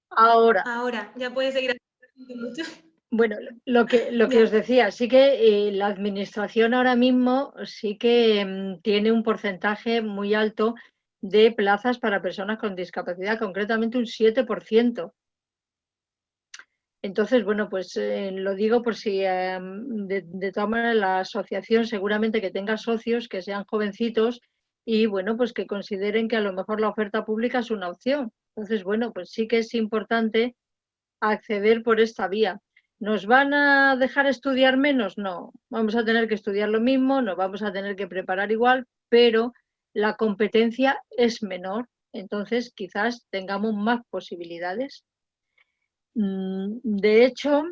Ahora, Ahora, ya puede seguir haciendo mucho. bueno, lo que Ya. os decía, sí que la administración ahora mismo sí que tiene un porcentaje muy alto de plazas para personas con discapacidad, concretamente un 7%. Entonces, bueno, pues lo digo por si de todas maneras la asociación seguramente que tenga socios que sean jovencitos y bueno, pues que consideren que a lo mejor la oferta pública es una opción. Entonces, bueno, pues sí que es importante acceder por esta vía. ¿Nos van a dejar estudiar menos? No, vamos a tener que estudiar lo mismo, nos vamos a tener que preparar igual, pero la competencia es menor, entonces quizás tengamos más posibilidades. De hecho,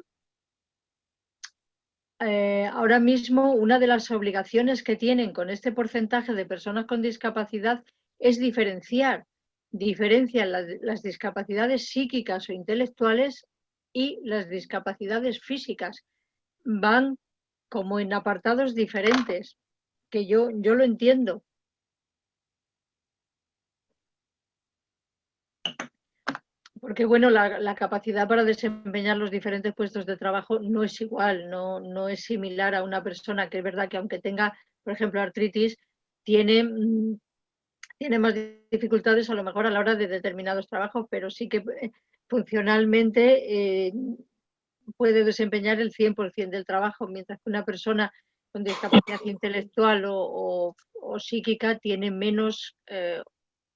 ahora mismo una de las obligaciones que tienen con este porcentaje de personas con discapacidad es diferencian las discapacidades psíquicas o intelectuales y las discapacidades físicas. Van como en apartados diferentes, que yo lo entiendo. Porque bueno, la capacidad para desempeñar los diferentes puestos de trabajo no es igual, no es similar a una persona que es verdad que aunque tenga, por ejemplo, artritis, tiene más dificultades a lo mejor a la hora de determinados trabajos, pero sí que funcionalmente puede desempeñar el 100% del trabajo, mientras que una persona con discapacidad intelectual o psíquica tiene menos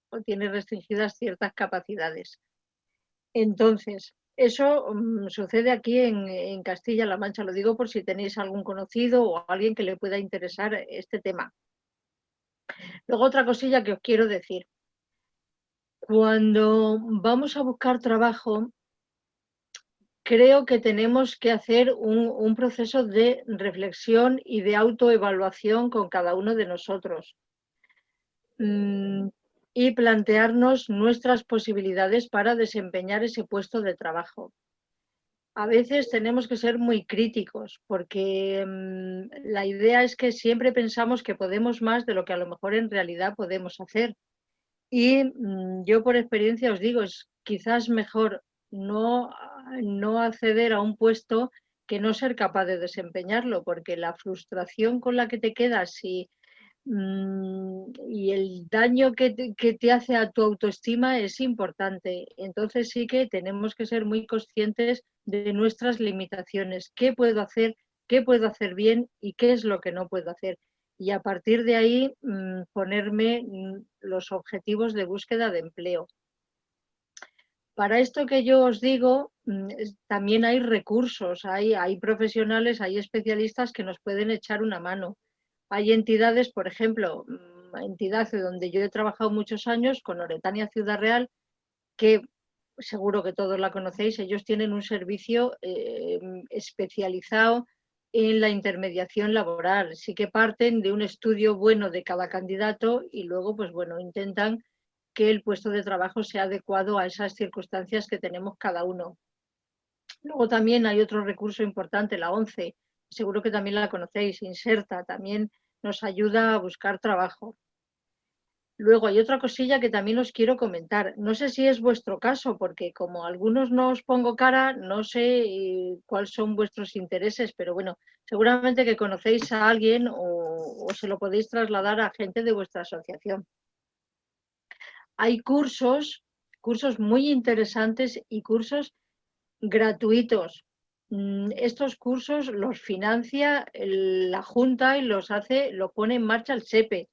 o tiene restringidas ciertas capacidades. Entonces, eso sucede aquí en Castilla-La Mancha. Lo digo por si tenéis algún conocido o alguien que le pueda interesar este tema. Luego, otra cosilla que os quiero decir. Cuando vamos a buscar trabajo, creo que tenemos que hacer un proceso de reflexión y de autoevaluación con cada uno de nosotros. Y plantearnos nuestras posibilidades para desempeñar ese puesto de trabajo. A veces tenemos que ser muy críticos porque la idea es que siempre pensamos que podemos más de lo que a lo mejor en realidad podemos hacer. Y yo por experiencia os digo, es quizás mejor no acceder a un puesto que no ser capaz de desempeñarlo, porque la frustración con la que te quedas y el daño que te hace a tu autoestima es importante. Entonces sí que tenemos que ser muy conscientes de nuestras limitaciones. ¿Qué puedo hacer? ¿Qué puedo hacer bien? ¿Y qué es lo que no puedo hacer? Y a partir de ahí ponerme los objetivos de búsqueda de empleo. Para esto que yo os digo, también hay recursos, hay profesionales, hay especialistas que nos pueden echar una mano. Hay entidades, por ejemplo, entidad donde yo he trabajado muchos años, con Oretania Ciudad Real, que seguro que todos la conocéis, ellos tienen un servicio especializado en la intermediación laboral. Sí que parten de un estudio bueno de cada candidato y luego, pues bueno, intentan que el puesto de trabajo sea adecuado a esas circunstancias que tenemos cada uno. Luego también hay otro recurso importante, la ONCE, seguro que también la conocéis, Inserta, también nos ayuda a buscar trabajo. Luego hay otra cosilla que también os quiero comentar. No sé si es vuestro caso, porque como algunos no os pongo cara, no sé cuáles son vuestros intereses, pero bueno, seguramente que conocéis a alguien o se lo podéis trasladar a gente de vuestra asociación. Hay cursos muy interesantes y cursos gratuitos. Estos cursos los financia la Junta y lo pone en marcha el SEPE.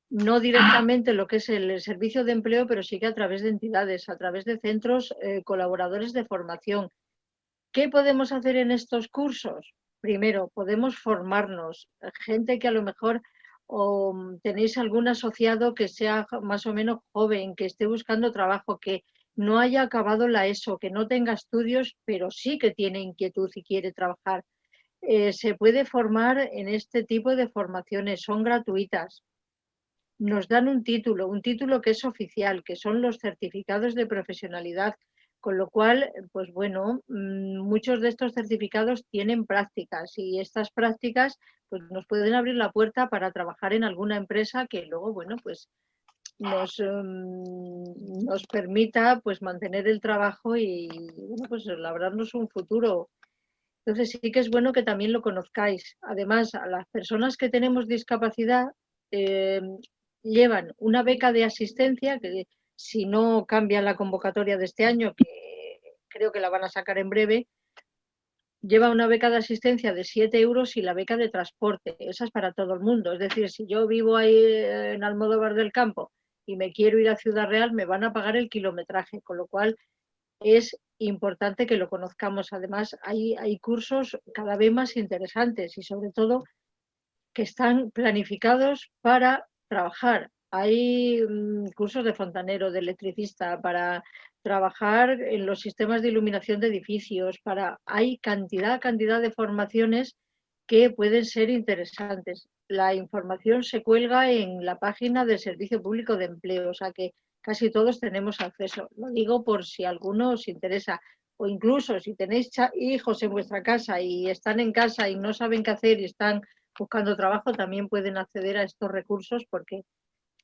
no directamente lo que es el servicio de empleo, pero sí que a través de entidades, a través de centros colaboradores de formación. ¿Qué podemos hacer en estos cursos? Primero, podemos formarnos. Gente que a lo mejor tenéis algún asociado que sea más o menos joven, que esté buscando trabajo, que no haya acabado la ESO, que no tenga estudios, pero sí que tiene inquietud y quiere trabajar. Se puede formar en este tipo de formaciones, son gratuitas. Nos dan un título que es oficial, que son los certificados de profesionalidad, con lo cual, pues bueno, muchos de estos certificados tienen prácticas y estas prácticas pues nos pueden abrir la puerta para trabajar en alguna empresa que luego, bueno, pues nos permita pues mantener el trabajo y bueno, pues labrarnos un futuro. Entonces sí que es bueno que también lo conozcáis. Además, a las personas que tenemos discapacidad llevan una beca de asistencia que si no cambia la convocatoria de este año, que creo que la van a sacar en breve, lleva una beca de asistencia de 7 euros y la beca de transporte. Esa es para todo el mundo. Es decir, si yo vivo ahí en Almodóvar del Campo y me quiero ir a Ciudad Real, me van a pagar el kilometraje, con lo cual es importante que lo conozcamos. Además, hay cursos cada vez más interesantes y sobre todo que están planificados para trabajar. Hay cursos de fontanero, de electricista, para trabajar en los sistemas de iluminación de edificios, hay cantidad de formaciones que pueden ser interesantes. La información se cuelga en la página del Servicio Público de Empleo, o sea que casi todos tenemos acceso. Lo digo por si alguno os interesa. O incluso si tenéis hijos en vuestra casa y están en casa y no saben qué hacer y están buscando trabajo, también pueden acceder a estos recursos porque,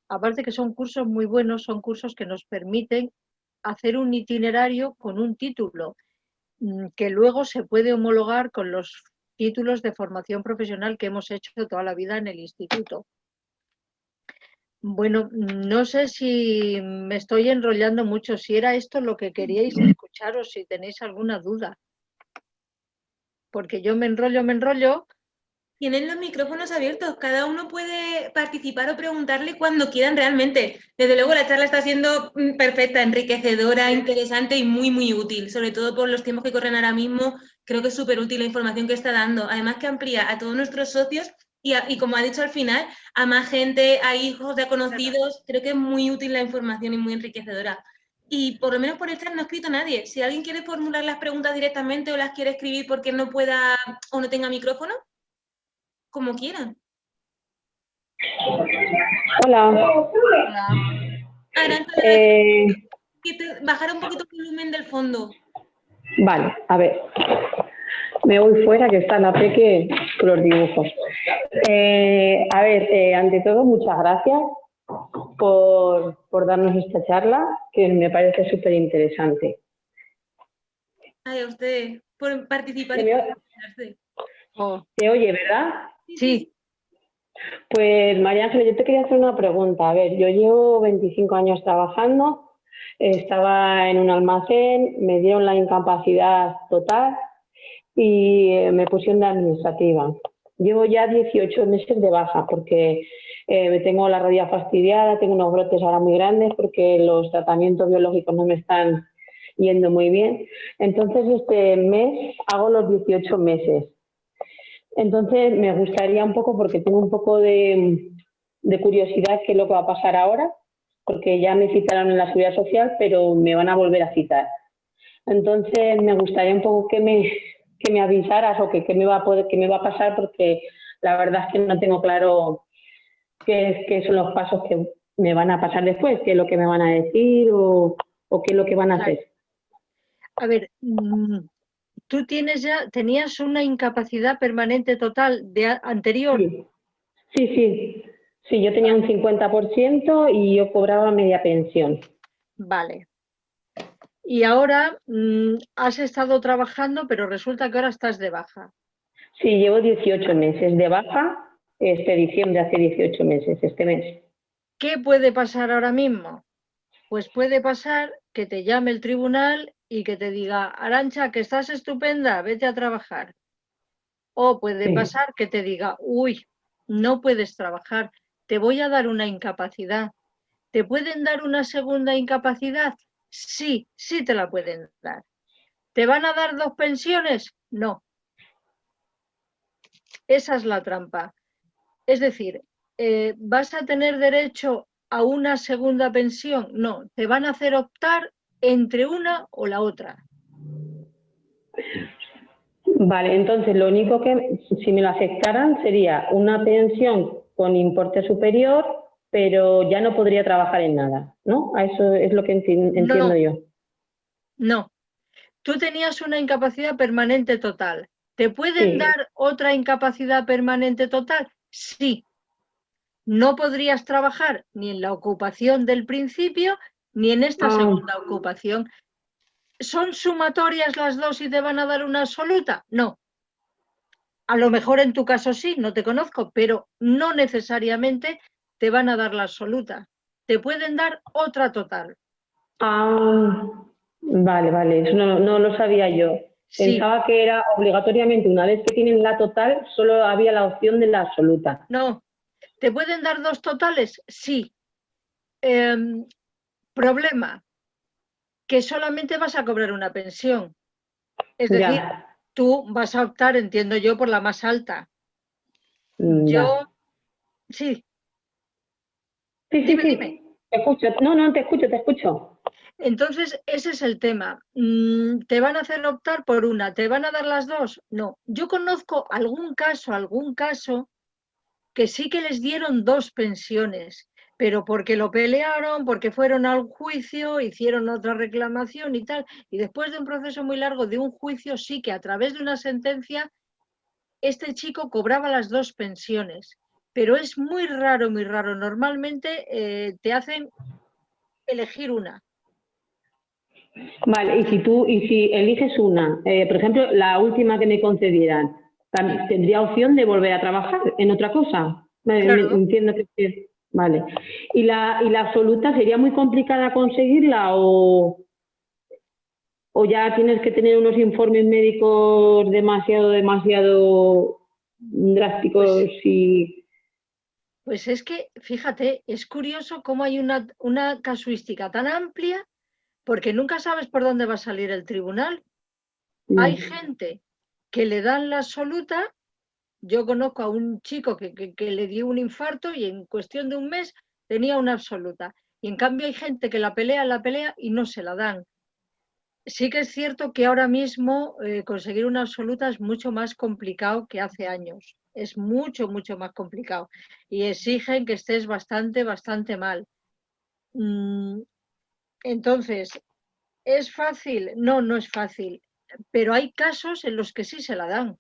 aparte que son cursos muy buenos, son cursos que nos permiten hacer un itinerario con un título que luego se puede homologar con los títulos de formación profesional que hemos hecho toda la vida en el instituto. Bueno, no sé si me estoy enrollando mucho, si era esto lo que queríais escuchar o si tenéis alguna duda. Porque yo me enrollo. Tienen los micrófonos abiertos, cada uno puede participar o preguntarle cuando quieran realmente. Desde luego la charla está siendo perfecta, enriquecedora, interesante y muy, muy útil, sobre todo por los tiempos que corren ahora mismo. Creo que es súper útil la información que está dando, además que amplía a todos nuestros socios y como ha dicho al final, a más gente, a hijos, a conocidos. Creo que es muy útil la información y muy enriquecedora. Y por lo menos por el chat no ha escrito nadie. Si alguien quiere formular las preguntas directamente o las quiere escribir porque no pueda o no tenga micrófono, como quieran. Hola. Arantxa, bajar un poquito el volumen del fondo. Vale, a ver. Me voy fuera, que está la peque con los dibujos. A ver, ante todo, muchas gracias por darnos esta charla, que me parece súper interesante. Ay, a usted, por participar y por participar. ¿Se oye, verdad? Sí. Pues, María Ángeles, yo te quería hacer una pregunta. A ver, yo llevo 25 años trabajando, estaba en un almacén, me dieron la incapacidad total y me pusieron de administrativa. Llevo ya 18 meses de baja porque tengo la rodilla fastidiada, tengo unos brotes ahora muy grandes porque los tratamientos biológicos no me están yendo muy bien. Entonces, este mes hago los 18 meses. Entonces, me gustaría un poco, porque tengo un poco de curiosidad qué es lo que va a pasar ahora, porque ya me citaron en la Seguridad Social, pero me van a volver a citar. Entonces, me gustaría un poco que me avisaras o qué me va a pasar, porque la verdad es que no tengo claro qué son los pasos que me van a pasar después, qué es lo que me van a decir o qué es lo que van a hacer. A ver, tú tenías una incapacidad permanente total anterior. Sí, yo tenía un 50% y yo cobraba media pensión. Vale. Y ahora has estado trabajando, pero resulta que ahora estás de baja. Sí, llevo 18 meses de baja, este diciembre hace 18 meses, este mes. ¿Qué puede pasar ahora mismo? Pues puede pasar que te llame el tribunal y que te diga, Arantxa, que estás estupenda, vete a trabajar. O puede pasar que te diga, uy, no puedes trabajar, te voy a dar una incapacidad. ¿Te pueden dar una segunda incapacidad? Sí, sí te la pueden dar. ¿Te van a dar 2 pensiones? No. Esa es la trampa. Es decir, ¿vas a tener derecho a una segunda pensión? No, te van a hacer optar entre una o la otra. Vale, entonces lo único que, si me lo aceptaran, sería una pensión con importe superior, pero ya no podría trabajar en nada, ¿no? A eso es lo que entiendo yo. No, tú tenías una incapacidad permanente total. ¿Te pueden dar otra incapacidad permanente total? Sí. No podrías trabajar ni en la ocupación del principio ni en esta segunda ocupación. ¿Son sumatorias las dos y te van a dar una absoluta? No. A lo mejor en tu caso sí, no te conozco, pero no necesariamente te van a dar la absoluta. Te pueden dar otra total. Vale, eso no lo sabía yo. Sí. Pensaba que era obligatoriamente, una vez que tienen la total, solo había la opción de la absoluta. No. ¿Te pueden dar 2 totales? Sí. Problema, que solamente vas a cobrar una pensión. Es decir, tú vas a optar, entiendo yo, por la más alta. Sí. Dime. Te escucho. No, te escucho. Entonces, ese es el tema. ¿Te van a hacer optar por una? ¿Te van a dar las 2? No. Yo conozco algún caso que sí que les dieron 2 pensiones, pero porque lo pelearon, porque fueron al juicio, hicieron otra reclamación y tal, y después de un proceso muy largo de un juicio, sí que a través de una sentencia, este chico cobraba las 2 pensiones, pero es muy raro, normalmente te hacen elegir una. Vale, y si eliges una, por ejemplo, la última que me concedieran, ¿tendría opción de volver a trabajar en otra cosa? Claro. Entiendo que sí. Vale. ¿Y la absoluta sería muy complicada conseguirla o ya tienes que tener unos informes médicos demasiado drásticos Pues es que, fíjate, es curioso cómo hay una casuística tan amplia porque nunca sabes por dónde va a salir el tribunal. Hay gente que le dan la absoluta. Yo conozco a un chico que le dio un infarto y en cuestión de un mes tenía una absoluta. Y en cambio hay gente que la pelea y no se la dan. Sí que es cierto que ahora mismo conseguir una absoluta es mucho más complicado que hace años. Es mucho más complicado. Y exigen que estés bastante mal. Entonces, ¿es fácil? No es fácil. Pero hay casos en los que sí se la dan.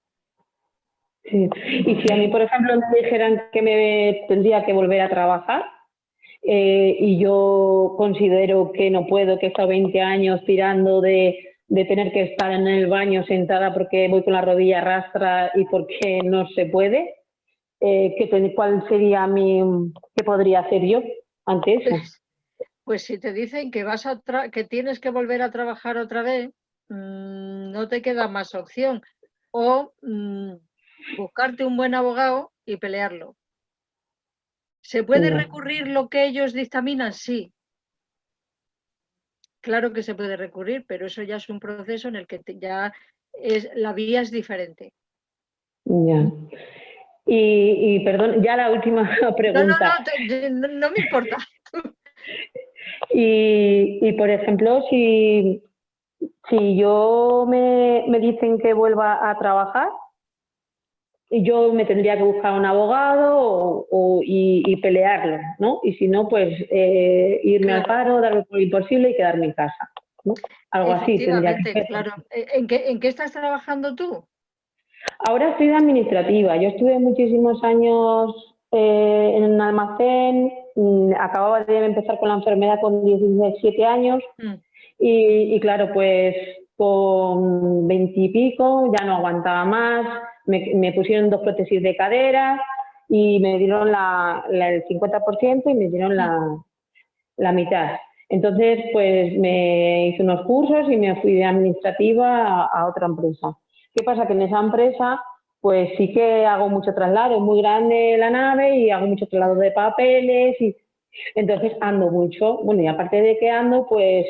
Sí. Y si a mí, por ejemplo, me dijeran que me tendría que volver a trabajar y yo considero que no puedo, que he estado 20 años tirando de tener que estar en el baño sentada porque voy con la rodilla rastra y porque no se puede, ¿cuál sería qué podría hacer yo ante eso? Pues si te dicen que que tienes que volver a trabajar otra vez, no te queda más opción. O buscarte un buen abogado y pelearlo. ¿Se puede recurrir lo que ellos dictaminan? Sí. Claro que se puede recurrir, pero eso ya es un proceso en el que la vía es diferente. Ya. Y perdón, ya la última pregunta. No me importa. Y por ejemplo, si yo me dicen que vuelva a trabajar, yo me tendría que buscar un abogado y pelearlo, ¿no? Y si no, pues irme al paro, darlo por imposible y quedarme en casa, ¿no? Algo así tendría que ser. Claro. ¿En qué estás trabajando tú? Ahora estoy de administrativa. Yo estuve muchísimos años en un almacén, acababa de empezar con la enfermedad con 17 años y claro, pues con 20 y pico ya no aguantaba más, me pusieron 2 prótesis de cadera y me dieron el 50% y me dieron la mitad. Entonces, pues me hice unos cursos y me fui de administrativa a otra empresa. ¿Qué pasa? Que en esa empresa pues sí que hago mucho traslado, es muy grande la nave y hago mucho traslado de papeles y entonces ando mucho. Bueno, y aparte de que ando, pues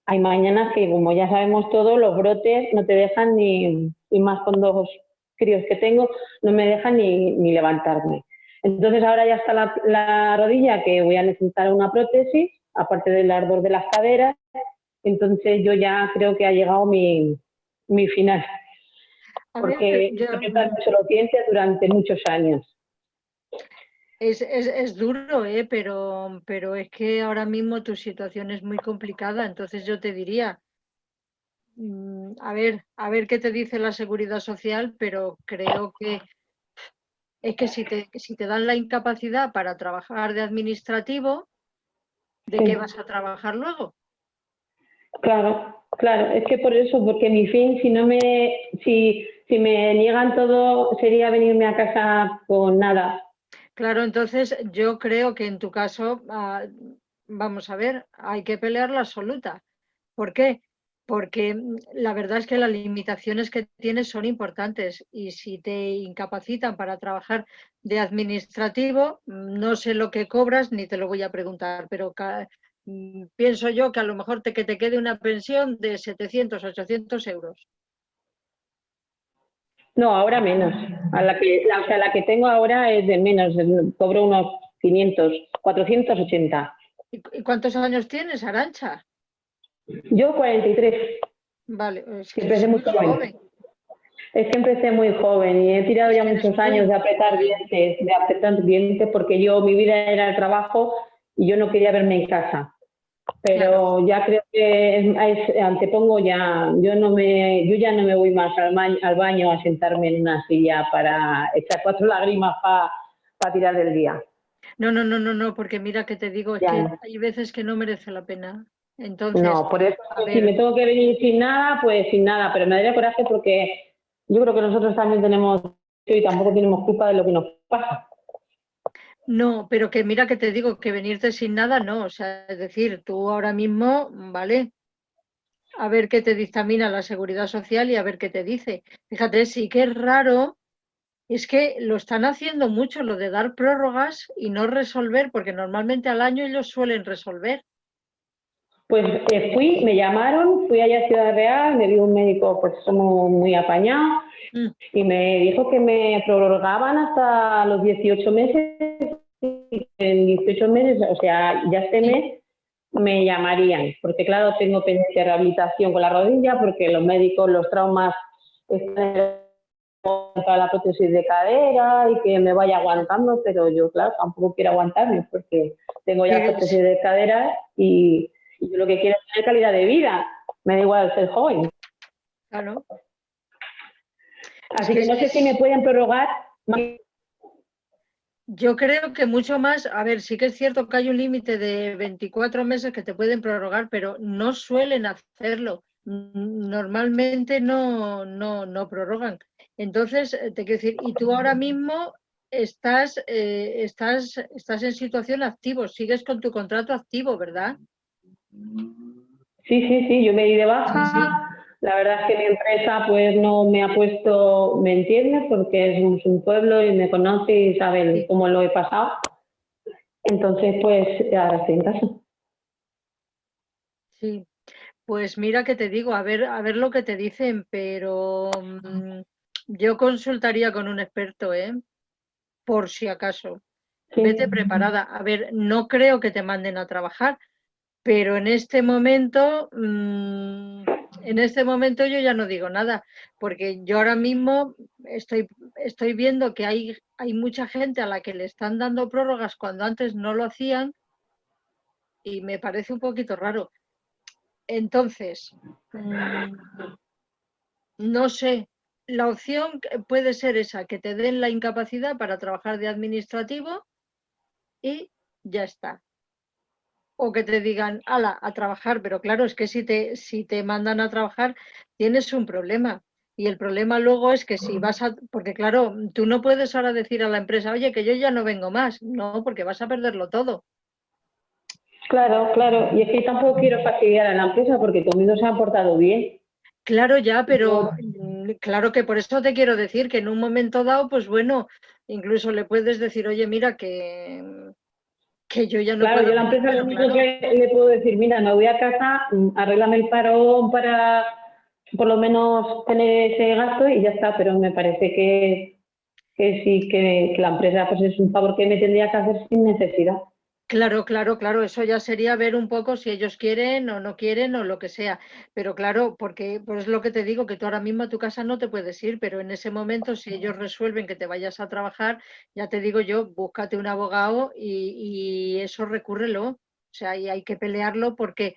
hay mañanas que, como ya sabemos todo, los brotes no te dejan ni, y más con 2 críos que tengo, no me dejan ni levantarme. Entonces ahora ya está la rodilla, que voy a necesitar una prótesis, aparte del ardor de las caderas, entonces yo ya creo que ha llegado mi final, A ver, porque yo, he prestado neurociencia durante muchos años. es duro, pero es que ahora mismo tu situación es muy complicada, entonces yo te diría, a ver qué te dice la Seguridad Social, pero creo que es que si te dan la incapacidad para trabajar de administrativo, ¿de qué Sí. vas a trabajar luego? Claro, claro, es que por eso, porque mi fin, si me niegan todo, sería venirme a casa con nada. Claro, entonces yo creo que en tu caso, vamos a ver, hay que pelear la absoluta. ¿Por qué? Porque la verdad es que las limitaciones que tienes son importantes y si te incapacitan para trabajar de administrativo, no sé lo que cobras ni te lo voy a preguntar, pero pienso yo que a lo mejor que te quede una pensión de 700, 800 euros. No, ahora menos. O sea, la que tengo ahora es de menos, cobro unos 500, 480. ¿Y cuántos años tienes, Arantxa? Yo 43, Vale, es que que eres empecé muy muy joven. joven. Es que empecé muy joven y he tirado Es ya que eres muchos muy años de apretar dientes, porque mi vida era el trabajo y yo no quería verme en casa. Claro. Pero ya creo que antepongo ya, yo ya no me voy más al baño a sentarme en una silla para echar 4 lágrimas para tirar del día. No, porque mira que te digo, es Ya que no. hay veces que no merece la pena. Entonces, No, por eso a si me ver, tengo que venir sin nada, pues sin nada, pero me daría coraje porque yo creo que nosotros también tenemos y tampoco tenemos culpa de lo que nos pasa. no, pero que mira que te digo, que venirte sin nada, no. O sea, es decir, tú ahora mismo, vale, a ver qué te dictamina la Seguridad Social y a ver qué te dice. Fíjate, sí que es raro, es que lo están haciendo mucho, lo de dar prórrogas y no resolver, porque normalmente al año ellos suelen resolver. Pues me llamaron, fui allá a Ciudad Real, me dio un médico, pues somos muy apañados, y me dijo que me prorrogaban hasta los 18 meses, y en 18 meses, o sea, ya este mes, me llamarían, porque claro, tengo pendiente de rehabilitación con la rodilla, porque los médicos, los traumas, están para la prótesis de cadera y que me vaya aguantando, pero yo, claro, tampoco quiero aguantarme, porque tengo ya prótesis de cadera y yo lo que quiero es tener calidad de vida, me da igual ser joven. Claro. Así que no sé si me pueden prorrogar. Yo creo que mucho más, a ver, sí que es cierto que hay un límite de 24 meses que te pueden prorrogar, pero no suelen hacerlo. Normalmente no prorrogan. Entonces, te quiero decir, y tú ahora mismo estás en situación activo, sigues con tu contrato activo, ¿verdad? Sí, yo me di de baja. Sí. La verdad es que mi empresa pues no me ha puesto, me entiende, porque es un pueblo y me conoce y saben cómo lo he pasado. Entonces, pues ahora estoy en casa. Sí, pues mira que te digo, a ver lo que te dicen, pero yo consultaría con un experto, por si acaso. Sí. Vete preparada. A ver, no creo que te manden a trabajar, pero en este momento yo ya no digo nada, porque yo ahora mismo estoy viendo que hay mucha gente a la que le están dando prórrogas cuando antes no lo hacían y me parece un poquito raro. Entonces, no sé, la opción puede ser esa, que te den la incapacidad para trabajar de administrativo y ya está. O que te digan, ala, a trabajar, pero claro, es que si te mandan a trabajar tienes un problema. Y el problema luego es que si vas a, porque claro, tú no puedes ahora decir a la empresa, oye, que yo ya no vengo más, no, porque vas a perderlo todo. Claro, y es que tampoco quiero fastidiar a la empresa porque conmigo se ha portado bien. Claro, ya, pero claro que por eso te quiero decir que en un momento dado, pues bueno, incluso le puedes decir, oye, mira, que yo ya no Claro, puedo yo a la venir, empresa lo pero único claro, que le puedo decir, mira, me voy a casa, arréglame el parón para por lo menos tener ese gasto y ya está, pero me parece que sí, que la empresa pues es un favor que me tendría que hacer sin necesidad. claro, eso ya sería ver un poco si ellos quieren o no quieren o lo que sea. Pero claro, porque pues es lo que te digo, que tú ahora mismo a tu casa no te puedes ir, pero en ese momento, si ellos resuelven que te vayas a trabajar, ya te digo yo, búscate un abogado y eso recúrrelo. O sea, y hay que pelearlo porque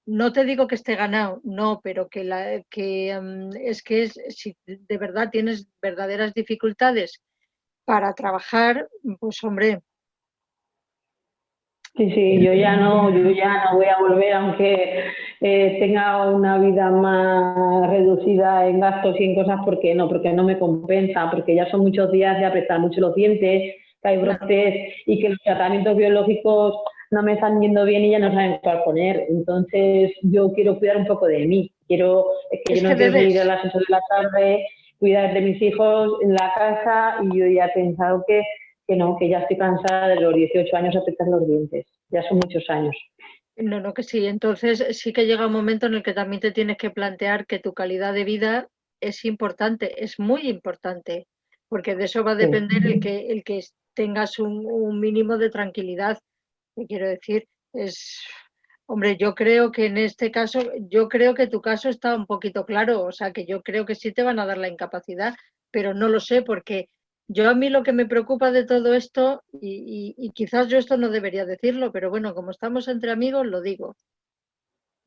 no te digo que esté ganado, no, pero si de verdad tienes verdaderas dificultades para trabajar, pues hombre, Sí, sí, yo ya no voy a volver, aunque tenga una vida más reducida en gastos y en cosas, porque no me compensa, porque ya son muchos días de apretar mucho los dientes, que hay claro, brotes y que los tratamientos biológicos no me están yendo bien y ya no saben cuál poner. Entonces, yo quiero cuidar un poco de mí. Es que yo es que no quiero salir a debes. las 8 de la tarde, cuidar de mis hijos en la casa y yo ya he pensado que no, que ya estoy cansada de los 18 años apretar los dientes. Ya son muchos años. No, no, que sí. Entonces sí que llega un momento en el que también te tienes que plantear que tu calidad de vida es importante, es muy importante, porque de eso va a Sí. depender el que tengas un mínimo de tranquilidad. Te quiero decir, hombre, yo creo que en este caso, yo creo que tu caso está un poquito claro, o sea, que yo creo que sí te van a dar la incapacidad, pero no lo sé, porque yo a mí lo que me preocupa de todo esto, y quizás yo esto no debería decirlo, pero bueno, como estamos entre amigos, lo digo.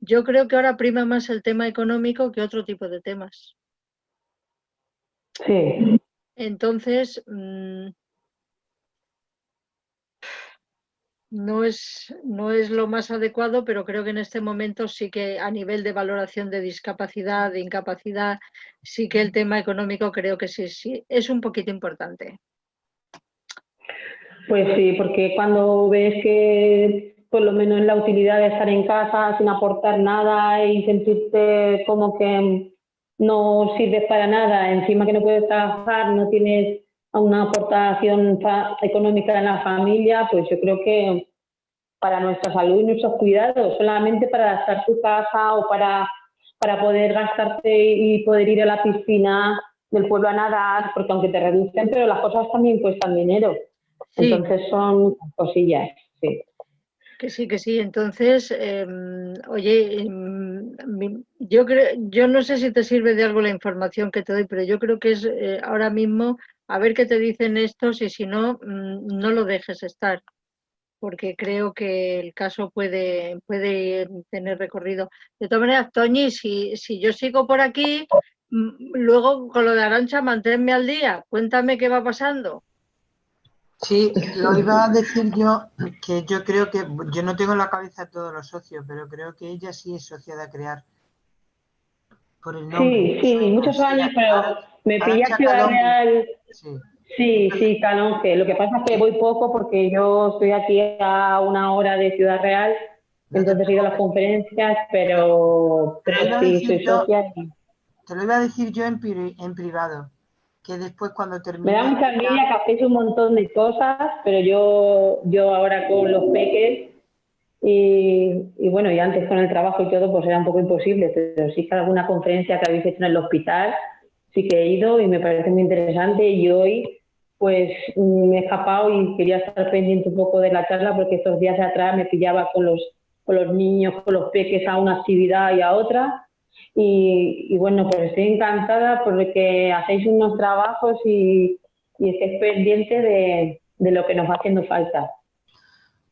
Yo creo que ahora prima más el tema económico que otro tipo de temas. Sí. Entonces, no es lo más adecuado, pero creo que en este momento sí que a nivel de valoración de discapacidad, de incapacidad, sí que el tema económico creo que sí, es un poquito importante. Pues sí, porque cuando ves que por lo menos la utilidad de estar en casa sin aportar nada y sentirte como que no sirves para nada, encima que no puedes trabajar, no tienes una aportación económica en la familia, pues yo creo que para nuestra salud y nuestros cuidados, solamente para gastar tu casa o para poder gastarte y poder ir a la piscina del pueblo a nadar, porque aunque te reducen, pero las cosas también cuestan dinero. Sí, Entonces son cosillas, sí. que sí, que sí. Entonces, oye, yo no sé si te sirve de algo la información que te doy, pero yo creo que es ahora mismo a ver qué te dicen estos y si no, no lo dejes estar, porque creo que el caso puede tener recorrido. De todas maneras, Toñi, si yo sigo por aquí, luego con lo de Arantxa, manténme al día, cuéntame qué va pasando. Sí, lo iba a decir yo, que yo creo que, yo no tengo en la cabeza todos los socios, pero creo que ella sí es socia de Crear, por el nombre, Sí, me sí, suena. muchos Sí, años, pero me pilla Arantxa Ciudad Calonge, Real. sí. Sí, Entonces, sí, Calonge. Lo que pasa es que voy poco porque yo estoy aquí a 1 hora de Ciudad Real, no te entonces he ido a las preocupes. conferencias, Te lo iba a sí, decir soy yo, socia. te lo iba a decir yo en privado, que después cuando Me da termine mucha envidia que hacéis un montón de cosas, pero yo ahora con los peques y bueno, y antes con el trabajo y todo, pues era un poco imposible, pero sí que alguna conferencia que habéis hecho en el hospital, sí que he ido y me parece muy interesante y hoy pues me he escapado y quería estar pendiente un poco de la charla porque estos días de atrás me pillaba con los niños, con los peques a una actividad y a otra y bueno, pues estoy encantada porque hacéis unos trabajos y estéis pendiente de lo que nos va haciendo falta.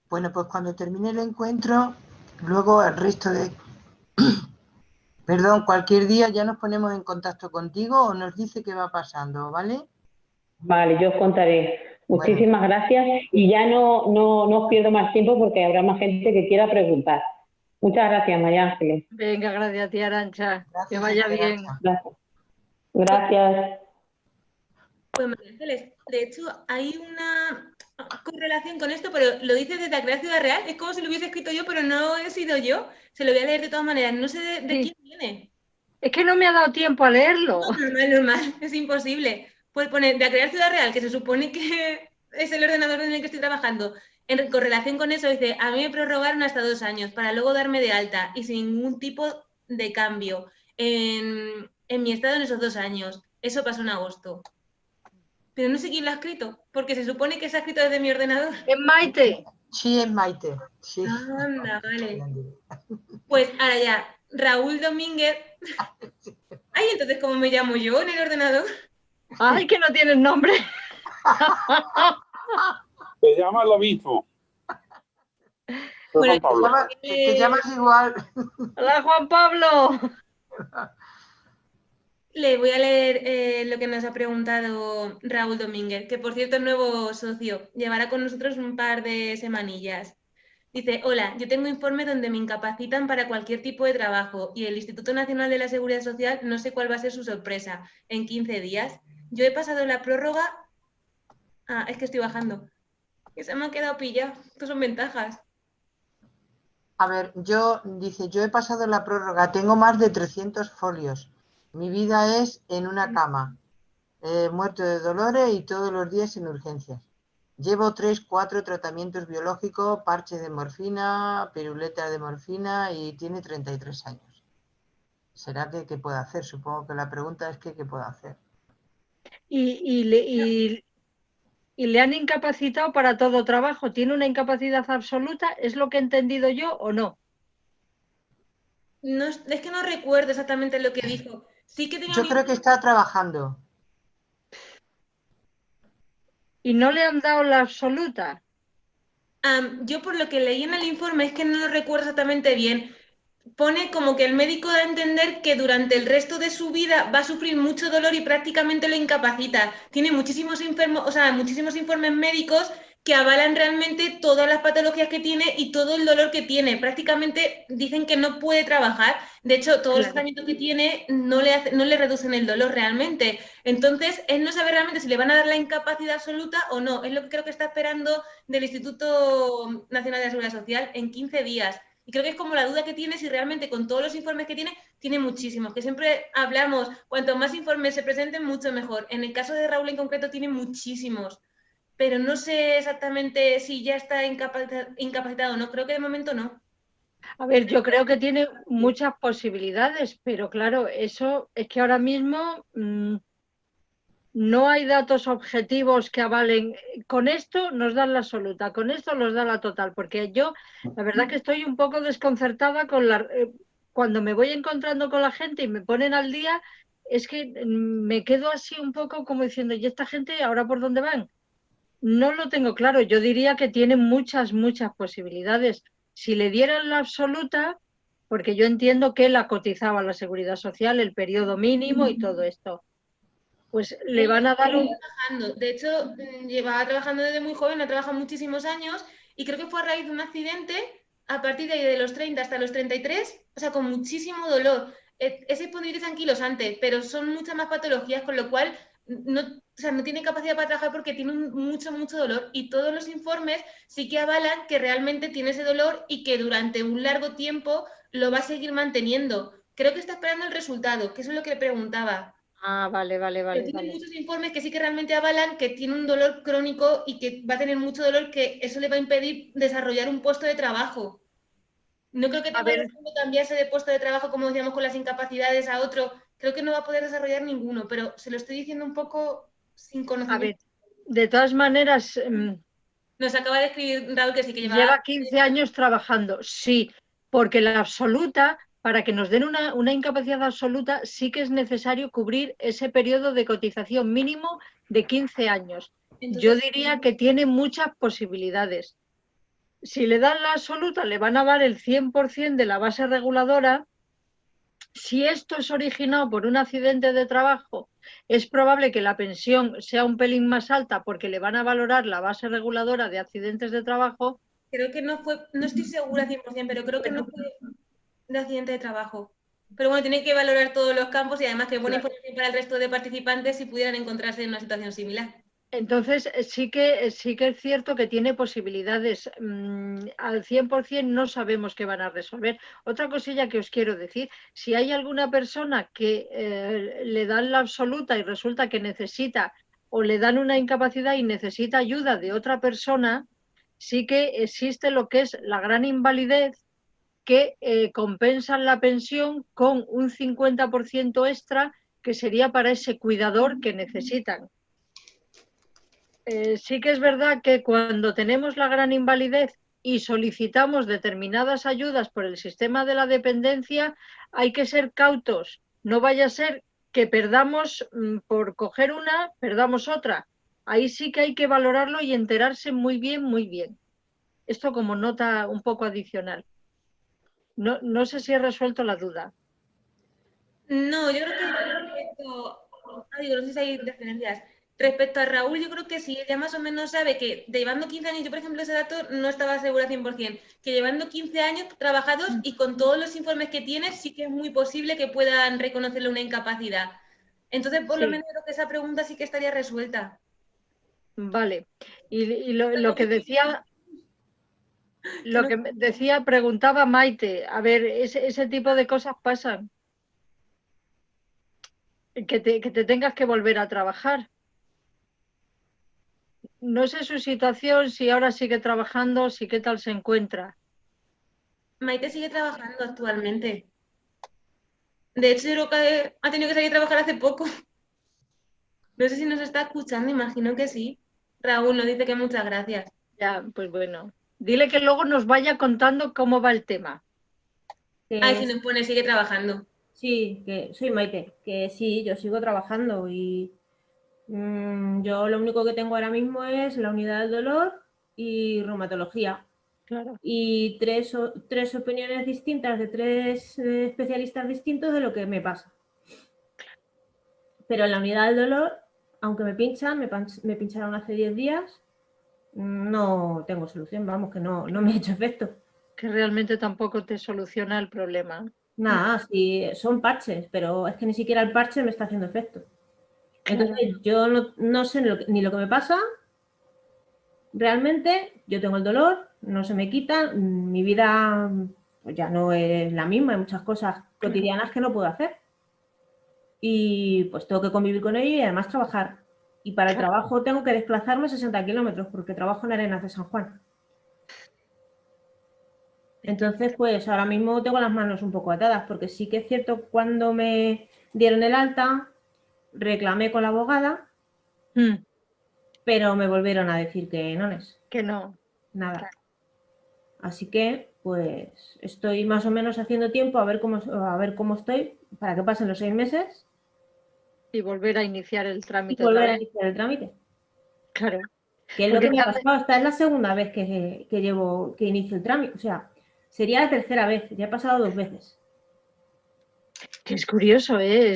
Bueno, pues cuando termine el encuentro, luego el resto de... Perdón, cualquier día ya nos ponemos en contacto contigo o nos dice qué va pasando, ¿vale? Vale, yo os contaré. Bueno, Muchísimas gracias y ya no os pierdo más tiempo porque habrá más gente que quiera preguntar. Muchas gracias, María Ángeles. Venga, gracias a ti, Arantxa, que gracias a vaya ti, bien. Arantxa. Gracias. Pues, Gracias. pues María Ángeles, de hecho hay una correlación con esto, pero lo dice desde Crear Ciudad Real, es como si lo hubiese escrito yo, pero no he sido yo. Se lo voy a leer de todas maneras, no sé de Sí, quién viene. Es que no me ha dado tiempo a leerlo. Normal, es imposible. Pues poner de a crear Ciudad Real, que se supone que es el ordenador en el que estoy trabajando, en correlación con eso dice, a mí me prorrogaron hasta 2 años para luego darme de alta y sin ningún tipo de cambio en mi estado en esos 2 años. Eso pasó en agosto. Pero no sé quién lo ha escrito, porque se supone que se ha escrito desde mi ordenador. Es Maite. Sí, es Maite. Sí. Anda, vale. Pues ahora ya, Raúl Domínguez. Ay, entonces, ¿cómo me llamo yo en el ordenador? Ay, que no tienes nombre. Te llamas lo mismo. Soy Bueno, Juan Pablo. Te llamas igual. Hola, Juan Pablo. Le voy a leer lo que nos ha preguntado Raúl Domínguez, que por cierto es nuevo socio, llevará con nosotros un par de semanillas. Dice, hola, yo tengo informe donde me incapacitan para cualquier tipo de trabajo y el Instituto Nacional de la Seguridad Social no sé cuál va a ser su sorpresa, en 15 días. Yo he pasado la prórroga... Ah, es que estoy bajando. Que se me ha quedado pillado. Estas son ventajas. A ver, yo he pasado la prórroga, tengo más de 300 folios. Mi vida es en una cama, muerto de dolores y todos los días en urgencias. Llevo 3, 4 tratamientos biológicos, parches de morfina, piruletas de morfina y tiene 33 años. ¿Será que qué puedo hacer? Supongo que la pregunta es que qué puedo hacer. Y le han incapacitado para todo trabajo. ¿Tiene una incapacidad absoluta? ¿Es lo que he entendido yo o no? No, es que no recuerdo exactamente lo que dijo. Sí que tenía Yo creo que está trabajando. ¿Y no le han dado la absoluta? Yo por lo que leí en el informe es que no lo recuerdo exactamente bien. Pone como que el médico da a entender que durante el resto de su vida va a sufrir mucho dolor y prácticamente lo incapacita. Tiene muchísimos muchísimos informes médicos que avalan realmente todas las patologías que tiene y todo el dolor que tiene. Prácticamente dicen que no puede trabajar. De hecho, todos los tratamientos que tiene no le reducen el dolor realmente. Entonces, él no sabe realmente si le van a dar la incapacidad absoluta o no. Es lo que creo que está esperando del Instituto Nacional de la Seguridad Social en 15 días. Y creo que es como la duda que tiene si realmente con todos los informes que tiene muchísimos, que siempre hablamos, cuanto más informes se presenten, mucho mejor. En el caso de Raúl en concreto tiene muchísimos, pero no sé exactamente si ya está incapacitado o no, creo que de momento no. A ver, yo creo que tiene muchas posibilidades, pero claro, eso es que ahora mismo no hay datos objetivos que avalen. Con esto nos dan la absoluta, con esto nos da la total, porque yo la verdad que estoy un poco desconcertada con cuando me voy encontrando con la gente y me ponen al día, es que me quedo así un poco como diciendo, ¿y esta gente ahora por dónde van? No lo tengo claro, yo diría que tiene muchas posibilidades. Si le dieran la absoluta, porque yo entiendo que la cotizaba la Seguridad Social, el periodo mínimo y todo esto, pues le van a dar un... De hecho, llevaba trabajando desde muy joven, ha trabajado muchísimos años y creo que fue a raíz de un accidente, a partir de ahí de los 30 hasta los 33, o sea, con muchísimo dolor. Ese podría ir anquilosante, pero son muchas más patologías, con lo cual no tiene capacidad para trabajar porque tiene mucho dolor y todos los informes sí que avalan que realmente tiene ese dolor y que durante un largo tiempo lo va a seguir manteniendo. Creo que está esperando el resultado, que eso es lo que le preguntaba. Ah, vale. Tiene muchos informes que sí que realmente avalan que tiene un dolor crónico y que va a tener mucho dolor, que eso le va a impedir desarrollar un puesto de trabajo. No creo que tenga que cambiarse de puesto de trabajo, como decíamos, con las incapacidades a otro. Creo que no va a poder desarrollar ninguno, pero se lo estoy diciendo un poco sin conocimiento. A ver, de todas maneras... Nos acaba de escribir Raúl que sí que lleva 15 años trabajando, sí, porque la absoluta, para que nos den una incapacidad absoluta, sí que es necesario cubrir ese periodo de cotización mínimo de 15 años. Entonces, yo diría que tiene muchas posibilidades. Si le dan la absoluta, le van a dar el 100% de la base reguladora. Si esto es originado por un accidente de trabajo, es probable que la pensión sea un pelín más alta porque le van a valorar la base reguladora de accidentes de trabajo. Creo que no estoy segura 100%, pero creo que no fue de accidente de trabajo. Pero bueno, tiene que valorar todos los campos y además que buena información para el resto de participantes si pudieran encontrarse en una situación similar. Entonces, sí que es cierto que tiene posibilidades. Al 100% no sabemos qué van a resolver. Otra cosilla que os quiero decir, si hay alguna persona que le dan la absoluta y resulta que necesita, o le dan una incapacidad y necesita ayuda de otra persona, sí que existe lo que es la gran invalidez, que compensan la pensión con un 50% extra, que sería para ese cuidador que necesitan. Sí que es verdad que cuando tenemos la gran invalidez y solicitamos determinadas ayudas por el sistema de la dependencia, hay que ser cautos. No vaya a ser que perdamos, por coger una, perdamos otra. Ahí sí que hay que valorarlo y enterarse muy bien, muy bien. Esto como nota un poco adicional. No sé si he resuelto la duda. No, yo creo que digo, no sé si hay diferencias. Respecto a Raúl, yo creo que sí, ella más o menos sabe que llevando 15 años, yo por ejemplo ese dato no estaba segura 100%, que llevando 15 años trabajados y con todos los informes que tiene, sí que es muy posible que puedan reconocerle una incapacidad. Entonces, por lo Sí. menos creo que esa pregunta sí que estaría resuelta. Vale. Y lo que decía, preguntaba Maite, a ver, ese tipo de cosas pasan, que te tengas que volver a trabajar. No sé su situación, si ahora sigue trabajando, si qué tal se encuentra. Maite sigue trabajando actualmente. De hecho, yo creo que ha tenido que salir a trabajar hace poco. No sé si nos está escuchando, imagino que sí. Raúl nos dice que muchas gracias. Ya, pues bueno. Dile que luego nos vaya contando cómo va el tema. Ay, si Que nos pone, sigue trabajando. sí, que soy Maite, que sí, yo sigo trabajando y yo lo único que tengo ahora mismo es la unidad del dolor y reumatología. Claro. Y tres opiniones distintas de tres especialistas distintos de lo que me pasa. Pero en la unidad del dolor, aunque me pinchan, me pincharon hace 10 días, no tengo solución, vamos, que no me ha hecho efecto. Que realmente tampoco te soluciona el problema. Nada, sí, son parches, pero es que ni siquiera el parche me está haciendo efecto. Claro. Entonces, yo no sé ni lo que me pasa. Realmente, yo tengo el dolor, no se me quita, mi vida pues ya no es la misma, hay muchas cosas cotidianas que no puedo hacer. Y pues tengo que convivir con ello y además trabajar. Y para el trabajo tengo que desplazarme 60 kilómetros porque trabajo en Arenas de San Juan. Entonces, pues ahora mismo tengo las manos un poco atadas, porque sí que es cierto, cuando me dieron el alta, reclamé con la abogada, pero me volvieron a decir que no es. Que no. Nada. Claro. Así que, pues, estoy más o menos haciendo tiempo a ver cómo estoy, para que pasen los 6 meses. Y volver a iniciar el trámite. Y volver a iniciar el trámite. Claro. Que es lo que me ha pasado. Esta es la segunda vez que inicio el trámite. O sea, sería la tercera vez. Ya he pasado 2 veces. Que es curioso, ¿eh?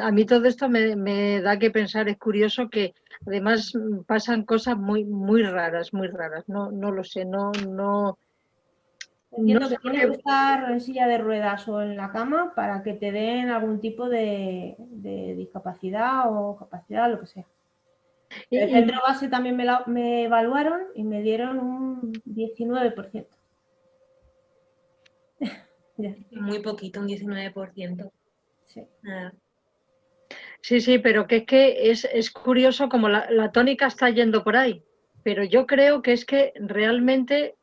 A mí todo esto me da que pensar. Es curioso que además pasan cosas muy, muy raras, muy raras. No lo sé, Entiendo que tienes que estar en silla de ruedas o en la cama para que te den algún tipo de discapacidad o capacidad, lo que sea. En el centro base también me evaluaron y me dieron un 19%. Muy poquito, un 19%. Sí. Nada. Sí, pero que es curioso como la tónica está yendo por ahí. Pero yo creo que es que realmente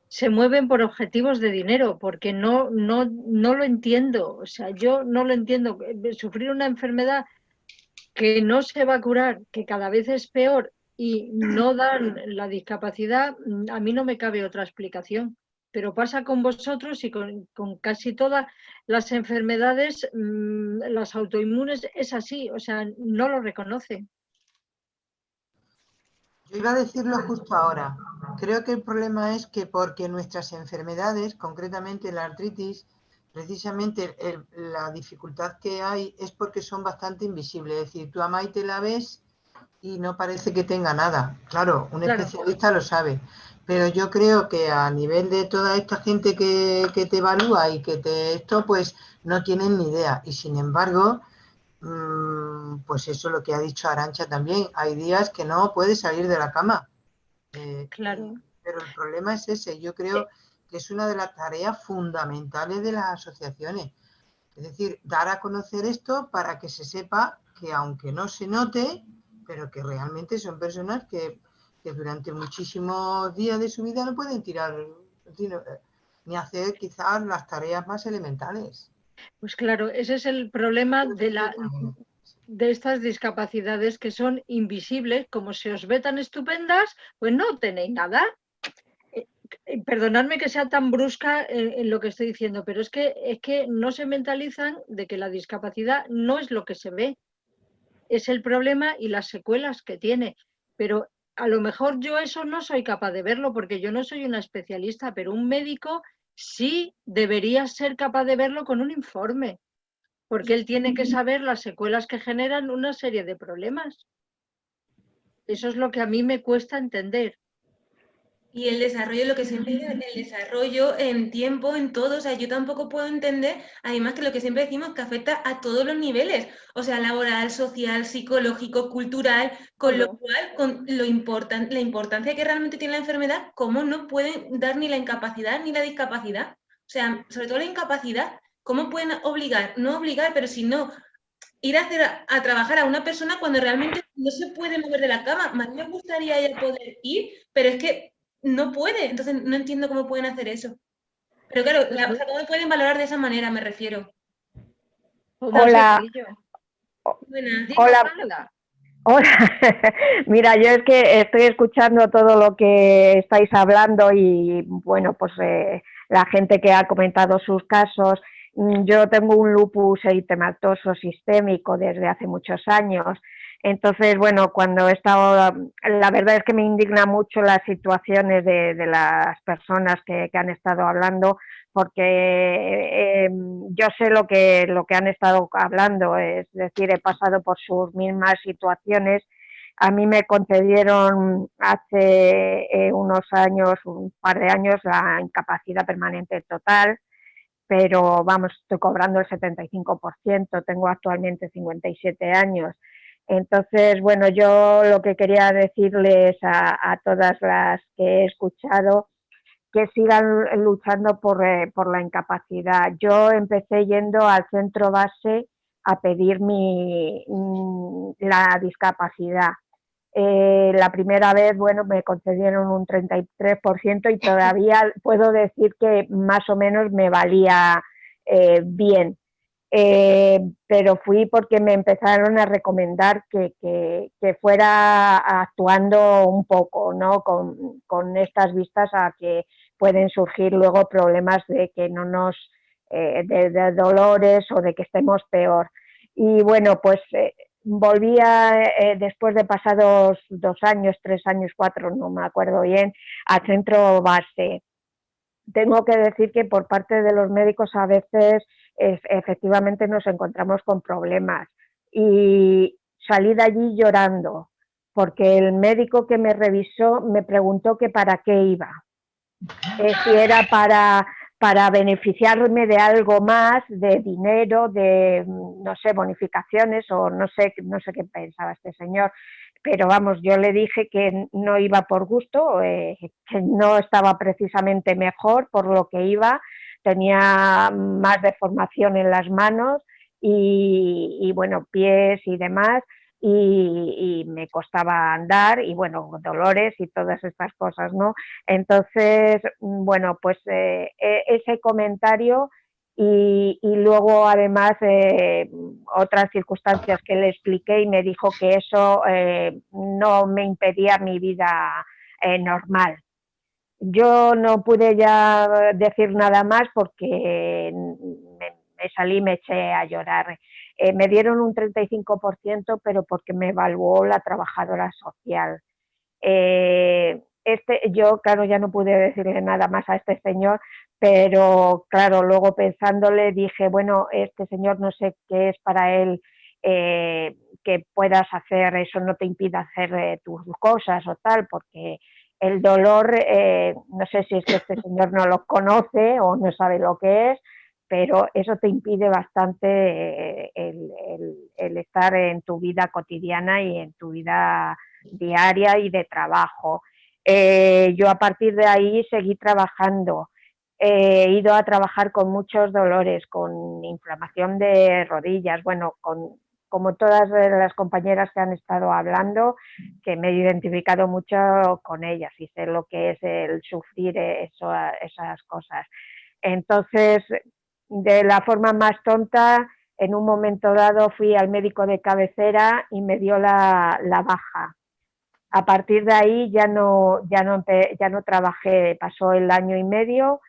se mueven por objetivos de dinero, porque no lo entiendo. O sea, yo no lo entiendo. Sufrir una enfermedad que no se va a curar, que cada vez es peor y no dan la discapacidad, a mí no me cabe otra explicación. Pero pasa con vosotros y con casi todas las enfermedades, las autoinmunes, es así, o sea, no lo reconocen. Yo iba a decirlo justo ahora. Creo que el problema es que porque nuestras enfermedades, concretamente la artritis, precisamente la dificultad que hay es porque son bastante invisibles. Es decir, tú a Maite la ves y no parece que tenga nada. Claro, un especialista lo sabe. Pero yo creo que a nivel de toda esta gente que te evalúa y que pues no tienen ni idea. Y sin embargo, pues eso lo que ha dicho Arantxa también, hay días que no puedes salir de la cama. Claro. Pero el problema es ese, yo creo que es una de las tareas fundamentales de las asociaciones. Es decir, dar a conocer esto para que se sepa que aunque no se note, pero que realmente son personas que durante muchísimos días de su vida no pueden tirar ni hacer quizás las tareas más elementales. Pues claro, ese es el problema de estas discapacidades que son invisibles, como se os ve tan estupendas, pues no tenéis nada. Perdonadme que sea tan brusca en lo que estoy diciendo, pero es que no se mentalizan de que la discapacidad no es lo que se ve, es el problema y las secuelas que tiene. Pero a lo mejor yo eso no soy capaz de verlo porque yo no soy una especialista, pero un médico sí debería ser capaz de verlo con un informe, porque él tiene que saber las secuelas que generan una serie de problemas. Eso es lo que a mí me cuesta entender. Y el desarrollo, lo que siempre digo, el desarrollo en tiempo, en todo, o sea, yo tampoco puedo entender, además que lo que siempre decimos, que afecta a todos los niveles, o sea, laboral, social, psicológico, cultural, con lo cual, con la importancia que realmente tiene la enfermedad, ¿cómo no pueden dar ni la incapacidad ni la discapacidad? O sea, sobre todo la incapacidad, ¿cómo pueden obligar? No obligar, pero si no, ir a trabajar a una persona cuando realmente no se puede mover de la cama. Más me gustaría ella poder ir, pero es que no puede, entonces no entiendo cómo pueden hacer eso. Pero claro, o sea, ¿cómo pueden valorar de esa manera? Me refiero. Hola. Buenas, Hola. Hola. Mira, yo es que estoy escuchando todo lo que estáis hablando y bueno, pues la gente que ha comentado sus casos. Yo tengo un lupus eritematoso sistémico desde hace muchos años. Entonces, bueno, cuando he estado, la verdad es que me indigna mucho las situaciones de las personas que han estado hablando, porque yo sé lo que han estado hablando, es decir, he pasado por sus mismas situaciones. A mí me concedieron hace unos años, un par de años, la incapacidad permanente total, pero vamos, estoy cobrando el 75%, tengo actualmente 57 años. Entonces, bueno, yo lo que quería decirles a todas las que he escuchado, que sigan luchando por la incapacidad. Yo empecé yendo al centro base a pedir la discapacidad. La primera vez, bueno, me concedieron un 33% y todavía puedo decir que más o menos me valía bien. Pero fui porque me empezaron a recomendar que fuera actuando un poco, ¿no? Con estas vistas a que pueden surgir luego problemas de que no nos de dolores o de que estemos peor. Y bueno, pues volví después de pasados 2 años, 3 años, 4, no me acuerdo bien, al centro base. Tengo que decir que por parte de los médicos a veces efectivamente nos encontramos con problemas y salí de allí llorando porque el médico que me revisó me preguntó que para qué iba, si era para beneficiarme de algo más, de dinero, de, no sé, bonificaciones o no sé qué pensaba este señor. Pero vamos, yo le dije que no iba por gusto, que no estaba precisamente mejor por lo que iba, tenía más deformación en las manos y bueno, pies y demás, y me costaba andar y bueno, dolores y todas estas cosas, ¿no? Entonces, bueno, pues ese comentario y luego además otras circunstancias que le expliqué y me dijo que eso no me impedía mi vida normal. Yo no pude ya decir nada más porque me salí y me eché a llorar. Me dieron un 35%, pero porque me evaluó la trabajadora social. Yo, claro, ya no pude decirle nada más a este señor, pero claro, luego pensándole dije, bueno, este señor no sé qué es para él que puedas hacer, eso no te impida hacer tus cosas o tal, porque el dolor, no sé si es que este señor no lo conoce o no sabe lo que es, pero eso te impide bastante el estar en tu vida cotidiana y en tu vida diaria y de trabajo. Yo a partir de ahí seguí trabajando. He ido a trabajar con muchos dolores, con inflamación de rodillas, bueno, como todas las compañeras que han estado hablando, que me he identificado mucho con ellas y sé lo que es el sufrir esas cosas. Entonces, de la forma más tonta, en un momento dado fui al médico de cabecera y me dio la baja. A partir de ahí ya no trabajé, pasó el año y medio,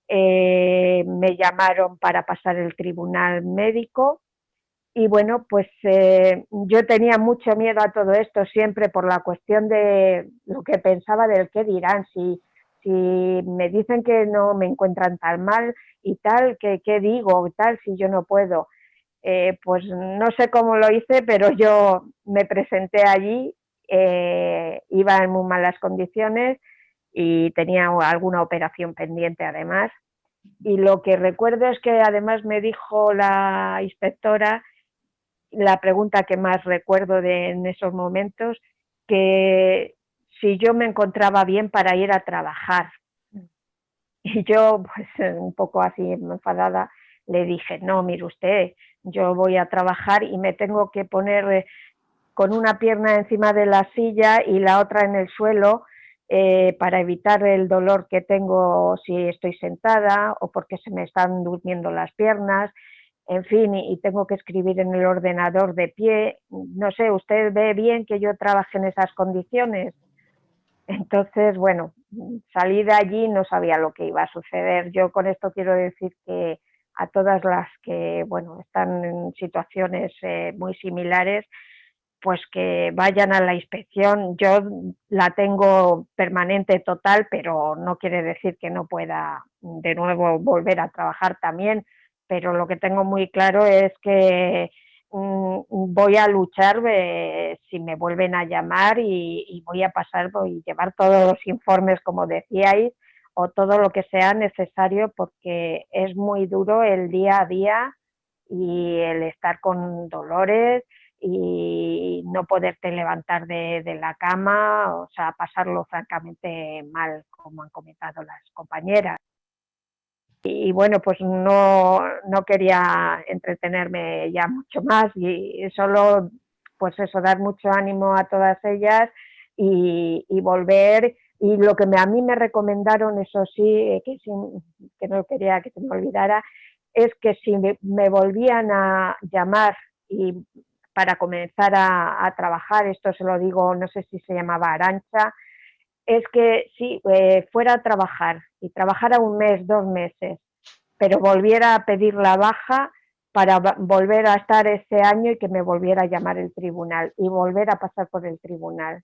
me llamaron para pasar el tribunal médico y bueno, pues yo tenía mucho miedo a todo esto siempre por la cuestión de lo que pensaba del qué dirán, si me dicen que no me encuentran tan mal y tal, ¿qué digo? Tal, si yo no puedo. Pues no sé cómo lo hice, pero yo me presenté allí, iba en muy malas condiciones y tenía alguna operación pendiente además. Y lo que recuerdo es que además me dijo la inspectora, la pregunta que más recuerdo en esos momentos, que si yo me encontraba bien para ir a trabajar. Y yo, pues un poco así enfadada, le dije, no, mire usted, yo voy a trabajar y me tengo que poner con una pierna encima de la silla y la otra en el suelo para evitar el dolor que tengo si estoy sentada o porque se me están durmiendo las piernas, en fin, y tengo que escribir en el ordenador de pie. No sé, ¿usted ve bien que yo trabaje en esas condiciones? Entonces, bueno, salí de allí, no sabía lo que iba a suceder. Yo con esto quiero decir que a todas las que, bueno, están en situaciones muy similares, pues que vayan a la inspección. Yo la tengo permanente total, pero no quiere decir que no pueda de nuevo volver a trabajar también, pero lo que tengo muy claro es que voy a luchar si me vuelven a llamar y voy a voy a llevar todos los informes, como decíais, o todo lo que sea necesario, porque es muy duro el día a día y el estar con dolores y no poderte levantar de la cama, o sea, pasarlo francamente mal, como han comentado las compañeras. Y bueno, pues no quería entretenerme ya mucho más y solo, pues eso, dar mucho ánimo a todas ellas y volver. Y lo que a mí me recomendaron, eso sí, que no quería que se me olvidara, es que si me volvían a llamar y para comenzar a trabajar, esto se lo digo, no sé si se llamaba Arantxa, es que si fuera a trabajar y trabajara un mes, 2 meses, pero volviera a pedir la baja para volver a estar ese año y que me volviera a llamar el tribunal y volver a pasar por el tribunal.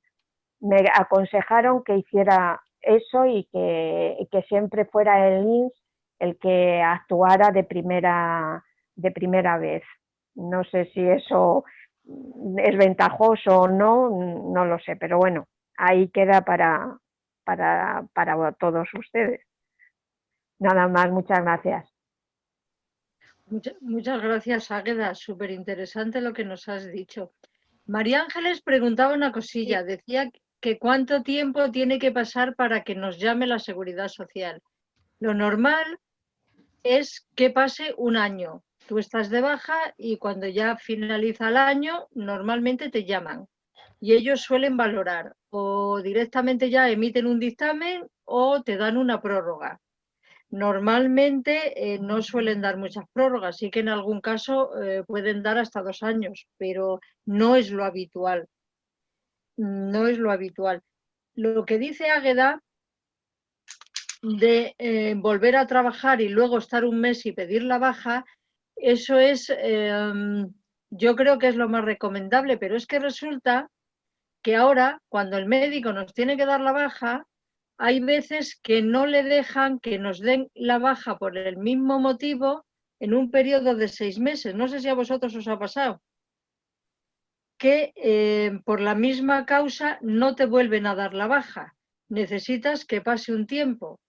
Me aconsejaron que hiciera eso y que siempre fuera el INS el que actuara de primera vez. No sé si eso es ventajoso o no, no lo sé, pero bueno, ahí queda para todos ustedes. Nada más, muchas gracias. Muchas gracias, Águeda. Súper interesante lo que nos has dicho. María Ángeles preguntaba una cosilla. Decía que cuánto tiempo tiene que pasar para que nos llame la Seguridad Social. Lo normal es que pase un año. Tú estás de baja y cuando ya finaliza el año, normalmente te llaman. Y ellos suelen valorar o directamente ya emiten un dictamen o te dan una prórroga. Normalmente no suelen dar muchas prórrogas, sí que en algún caso pueden dar hasta 2 años, pero no es lo habitual. No es lo habitual. Lo que dice Águeda de volver a trabajar y luego estar un mes y pedir la baja, eso es, yo creo que es lo más recomendable, pero es que resulta que ahora, cuando el médico nos tiene que dar la baja, hay veces que no le dejan que nos den la baja por el mismo motivo en un periodo de 6 meses. No sé si a vosotros os ha pasado. Que por la misma causa no te vuelven a dar la baja. Necesitas que pase un tiempo.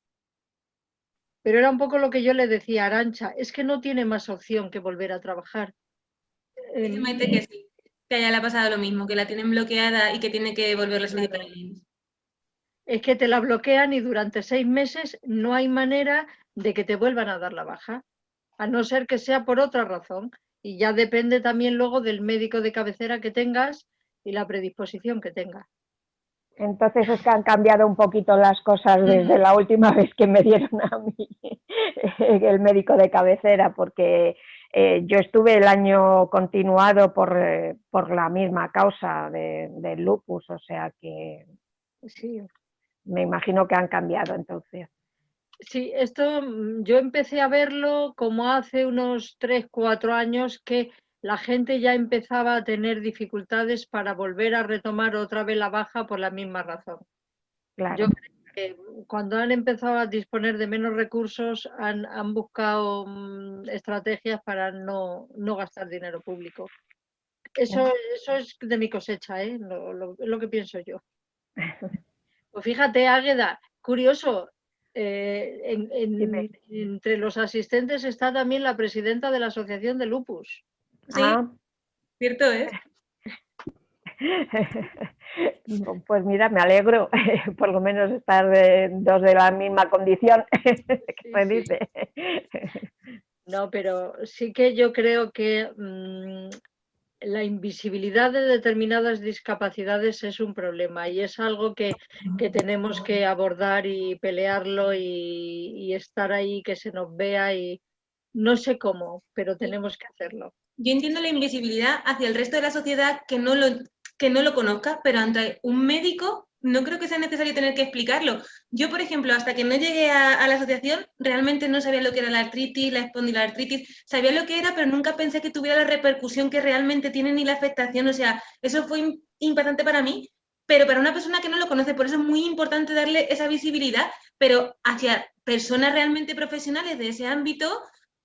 Pero era un poco lo que yo le decía a Arantxa, es que no tiene más opción que volver a trabajar. Dice Maite que sí, que a ella le ha pasado lo mismo, que la tienen bloqueada y que tiene que volverla a solicitar el INS. Es que te la bloquean y durante 6 meses no hay manera de que te vuelvan a dar la baja, a no ser que sea por otra razón. Y ya depende también luego del médico de cabecera que tengas y la predisposición que tengas. Entonces es que han cambiado un poquito las cosas desde la última vez que me dieron a mí el médico de cabecera, porque yo estuve el año continuado por la misma causa del lupus, o sea que sí, me imagino que han cambiado entonces. Sí, esto yo empecé a verlo como hace unos 3, 4 años que la gente ya empezaba a tener dificultades para volver a retomar otra vez la baja por la misma razón. Claro. Yo creo que cuando han empezado a disponer de menos recursos han buscado estrategias para no gastar dinero público. Eso es de mi cosecha, ¿eh? Lo que pienso yo. Pues fíjate, Águeda, curioso, entre los asistentes está también la presidenta de la Asociación de Lupus. Sí, cierto es. Pues mira, me alegro, por lo menos estar dos de la misma condición, que se dice. No, pero sí que yo creo que la invisibilidad de determinadas discapacidades es un problema y es algo que tenemos que abordar y pelearlo y estar ahí, que se nos vea y no sé cómo, pero tenemos que hacerlo. Yo entiendo la invisibilidad hacia el resto de la sociedad que no lo conozca, pero ante un médico no creo que sea necesario tener que explicarlo. Yo, por ejemplo, hasta que no llegué a la asociación, realmente no sabía lo que era la artritis, la espondiloartritis, sabía lo que era, pero nunca pensé que tuviera la repercusión que realmente tiene ni la afectación. O sea, eso fue impactante para mí, pero para una persona que no lo conoce, por eso es muy importante darle esa visibilidad, pero hacia personas realmente profesionales de ese ámbito,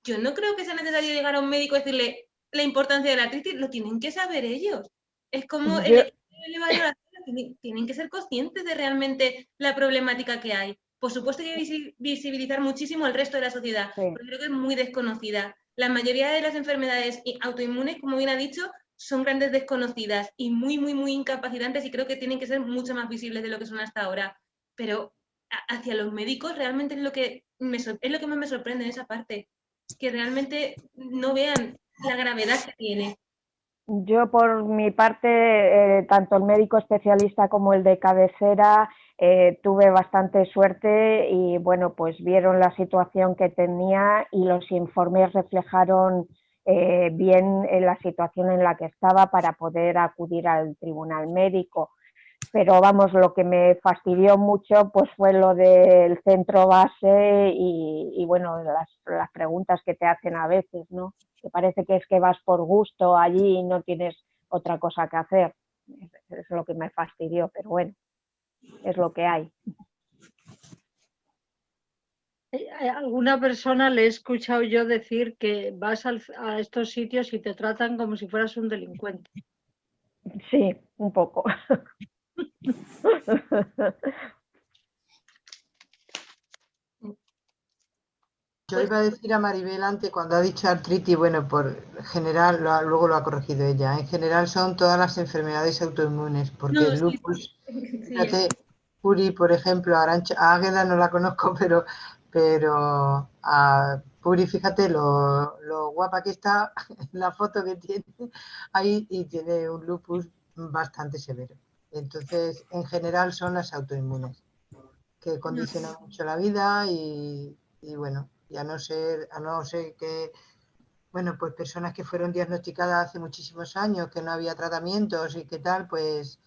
yo no creo que sea necesario llegar a un médico y decirle la importancia de la artritis, lo tienen que saber ellos. Es como tienen que ser conscientes de realmente la problemática que hay. Por supuesto que hay que visibilizar muchísimo al resto de la sociedad, porque creo que es muy desconocida. La mayoría de las enfermedades autoinmunes, como bien ha dicho, son grandes desconocidas y muy, muy, muy incapacitantes y creo que tienen que ser mucho más visibles de lo que son hasta ahora. Pero hacia los médicos realmente es lo que más me sorprende en esa parte, que realmente no vean la gravedad que tiene. Yo, por mi parte, tanto el médico especialista como el de cabecera, tuve bastante suerte y, bueno, pues vieron la situación que tenía y los informes reflejaron bien la situación en la que estaba para poder acudir al tribunal médico. Pero vamos, lo que me fastidió mucho pues fue lo del centro base y bueno, las preguntas que te hacen a veces, ¿no? Que parece que es que vas por gusto allí y no tienes otra cosa que hacer. Es lo que me fastidió, pero bueno, es lo que hay. A alguna persona le he escuchado yo decir que vas a estos sitios y te tratan como si fueras un delincuente. Sí, un poco. Yo iba a decir a Maribel antes, cuando ha dicho artritis, bueno, por general, luego lo ha corregido ella, en general son todas las enfermedades autoinmunes, porque el lupus, fíjate, Puri, por ejemplo, a Águeda no la conozco, pero a Puri, fíjate lo guapa que está en la foto que tiene ahí y tiene un lupus bastante severo. Entonces, en general son las autoinmunes, que condicionan mucho la vida y bueno, y a no ser que, bueno, pues personas que fueron diagnosticadas hace muchísimos años, que no había tratamientos y qué tal, pues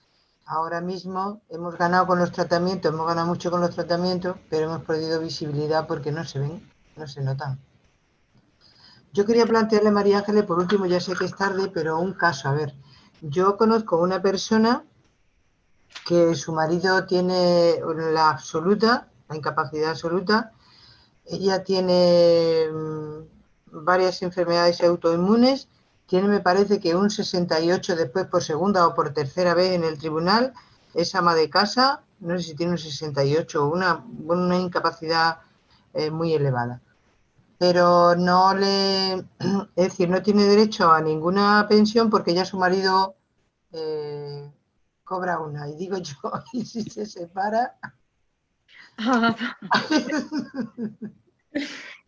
ahora mismo hemos ganado con los tratamientos, hemos ganado mucho con los tratamientos, pero hemos perdido visibilidad porque no se ven, no se notan. Yo quería plantearle a María Ángeles, por último, ya sé que es tarde, pero un caso, a ver, yo conozco una persona que su marido tiene la incapacidad absoluta. Ella tiene varias enfermedades autoinmunes, tiene, me parece que un 68 después por segunda o por tercera vez en el tribunal, es ama de casa, no sé si tiene un 68 o una incapacidad muy elevada. Pero no le, es decir, no tiene derecho a ninguna pensión porque ya su marido cobra una. Y digo yo, ¿y si se separa?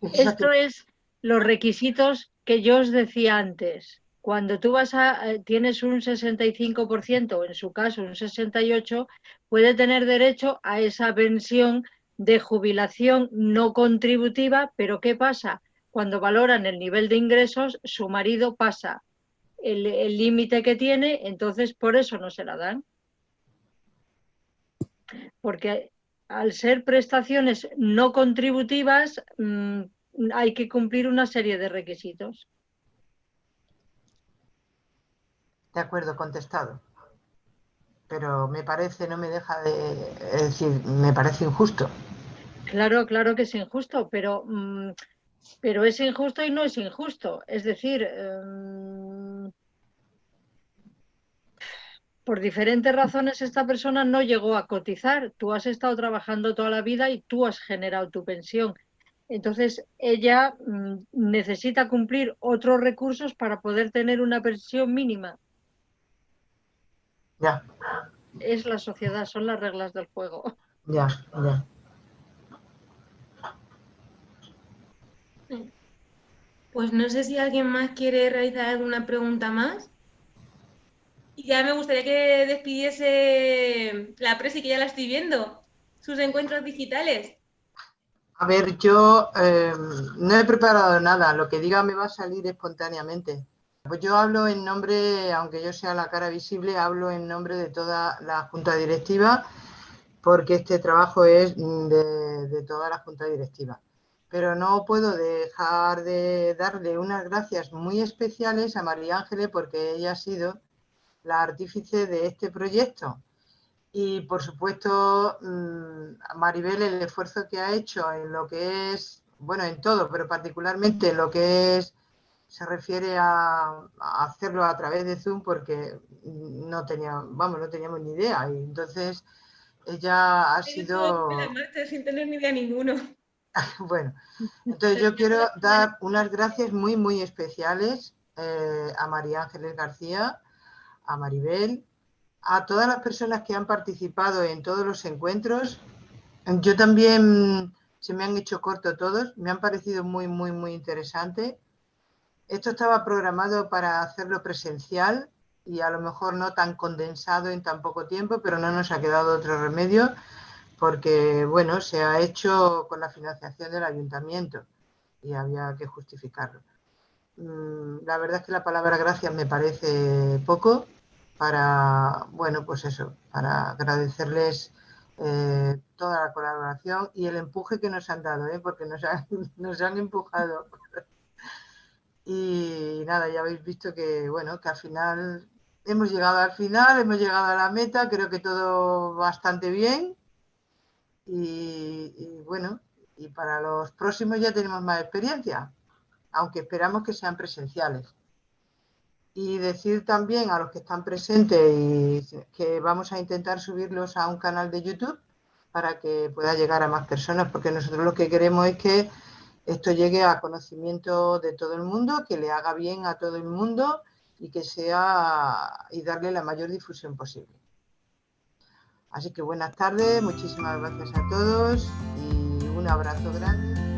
Esto es los requisitos que yo os decía antes. Cuando tú tienes un 65%, o en su caso un 68%, puede tener derecho a esa pensión de jubilación no contributiva, pero ¿qué pasa? Cuando valoran el nivel de ingresos, su marido pasa el límite que tiene, entonces por eso no se la dan. Porque al ser prestaciones no contributivas, hay que cumplir una serie de requisitos. De acuerdo, contestado. Pero me parece, no me deja de... Es decir, me parece injusto. Claro, claro que es injusto, pero es injusto y no es injusto. Es decir, por diferentes razones esta persona no llegó a cotizar. Tú has estado trabajando toda la vida y tú has generado tu pensión. Entonces, ella necesita cumplir otros recursos para poder tener una pensión mínima. Ya. Es la sociedad, son las reglas del juego. Ya, ya. Pues no sé si alguien más quiere realizar alguna pregunta más. Y ya me gustaría que despidiese la Presi, que ya la estoy viendo, sus encuentros digitales. A ver, yo no he preparado nada, lo que diga me va a salir espontáneamente. Pues yo hablo en nombre, aunque yo sea la cara visible, hablo en nombre de toda la Junta Directiva, porque este trabajo es de toda la Junta Directiva. Pero no puedo dejar de darle unas gracias muy especiales a María Ángeles, porque ella ha sido la artífice de este proyecto. Y, por supuesto, Maribel, el esfuerzo que ha hecho en lo que es, bueno, en todo, pero particularmente en lo que es, se refiere a hacerlo a través de Zoom, porque no teníamos ni idea. Y entonces, ella ha sido... sin tener ni idea ninguno. Bueno, entonces yo quiero dar unas gracias muy, muy especiales a María Ángeles García, a Maribel, a todas las personas que han participado en todos los encuentros. Yo también, se me han hecho corto todos, me han parecido muy, muy, muy interesante. Esto estaba programado para hacerlo presencial y a lo mejor no tan condensado en tan poco tiempo, pero no nos ha quedado otro remedio porque, bueno, se ha hecho con la financiación del ayuntamiento y había que justificarlo. La verdad es que la palabra gracias me parece poco para, bueno, pues eso, para agradecerles toda la colaboración y el empuje que nos han dado, porque nos han empujado. Y nada, ya habéis visto que, bueno, que al final hemos llegado a la meta, creo que todo bastante bien. Y bueno, y para los próximos ya tenemos más experiencia, aunque esperamos que sean presenciales. Y decir también a los que están presentes y que vamos a intentar subirlos a un canal de YouTube para que pueda llegar a más personas, porque nosotros lo que queremos es que esto llegue a conocimiento de todo el mundo, que le haga bien a todo el mundo y que sea y darle la mayor difusión posible. Así que buenas tardes, muchísimas gracias a todos y un abrazo grande.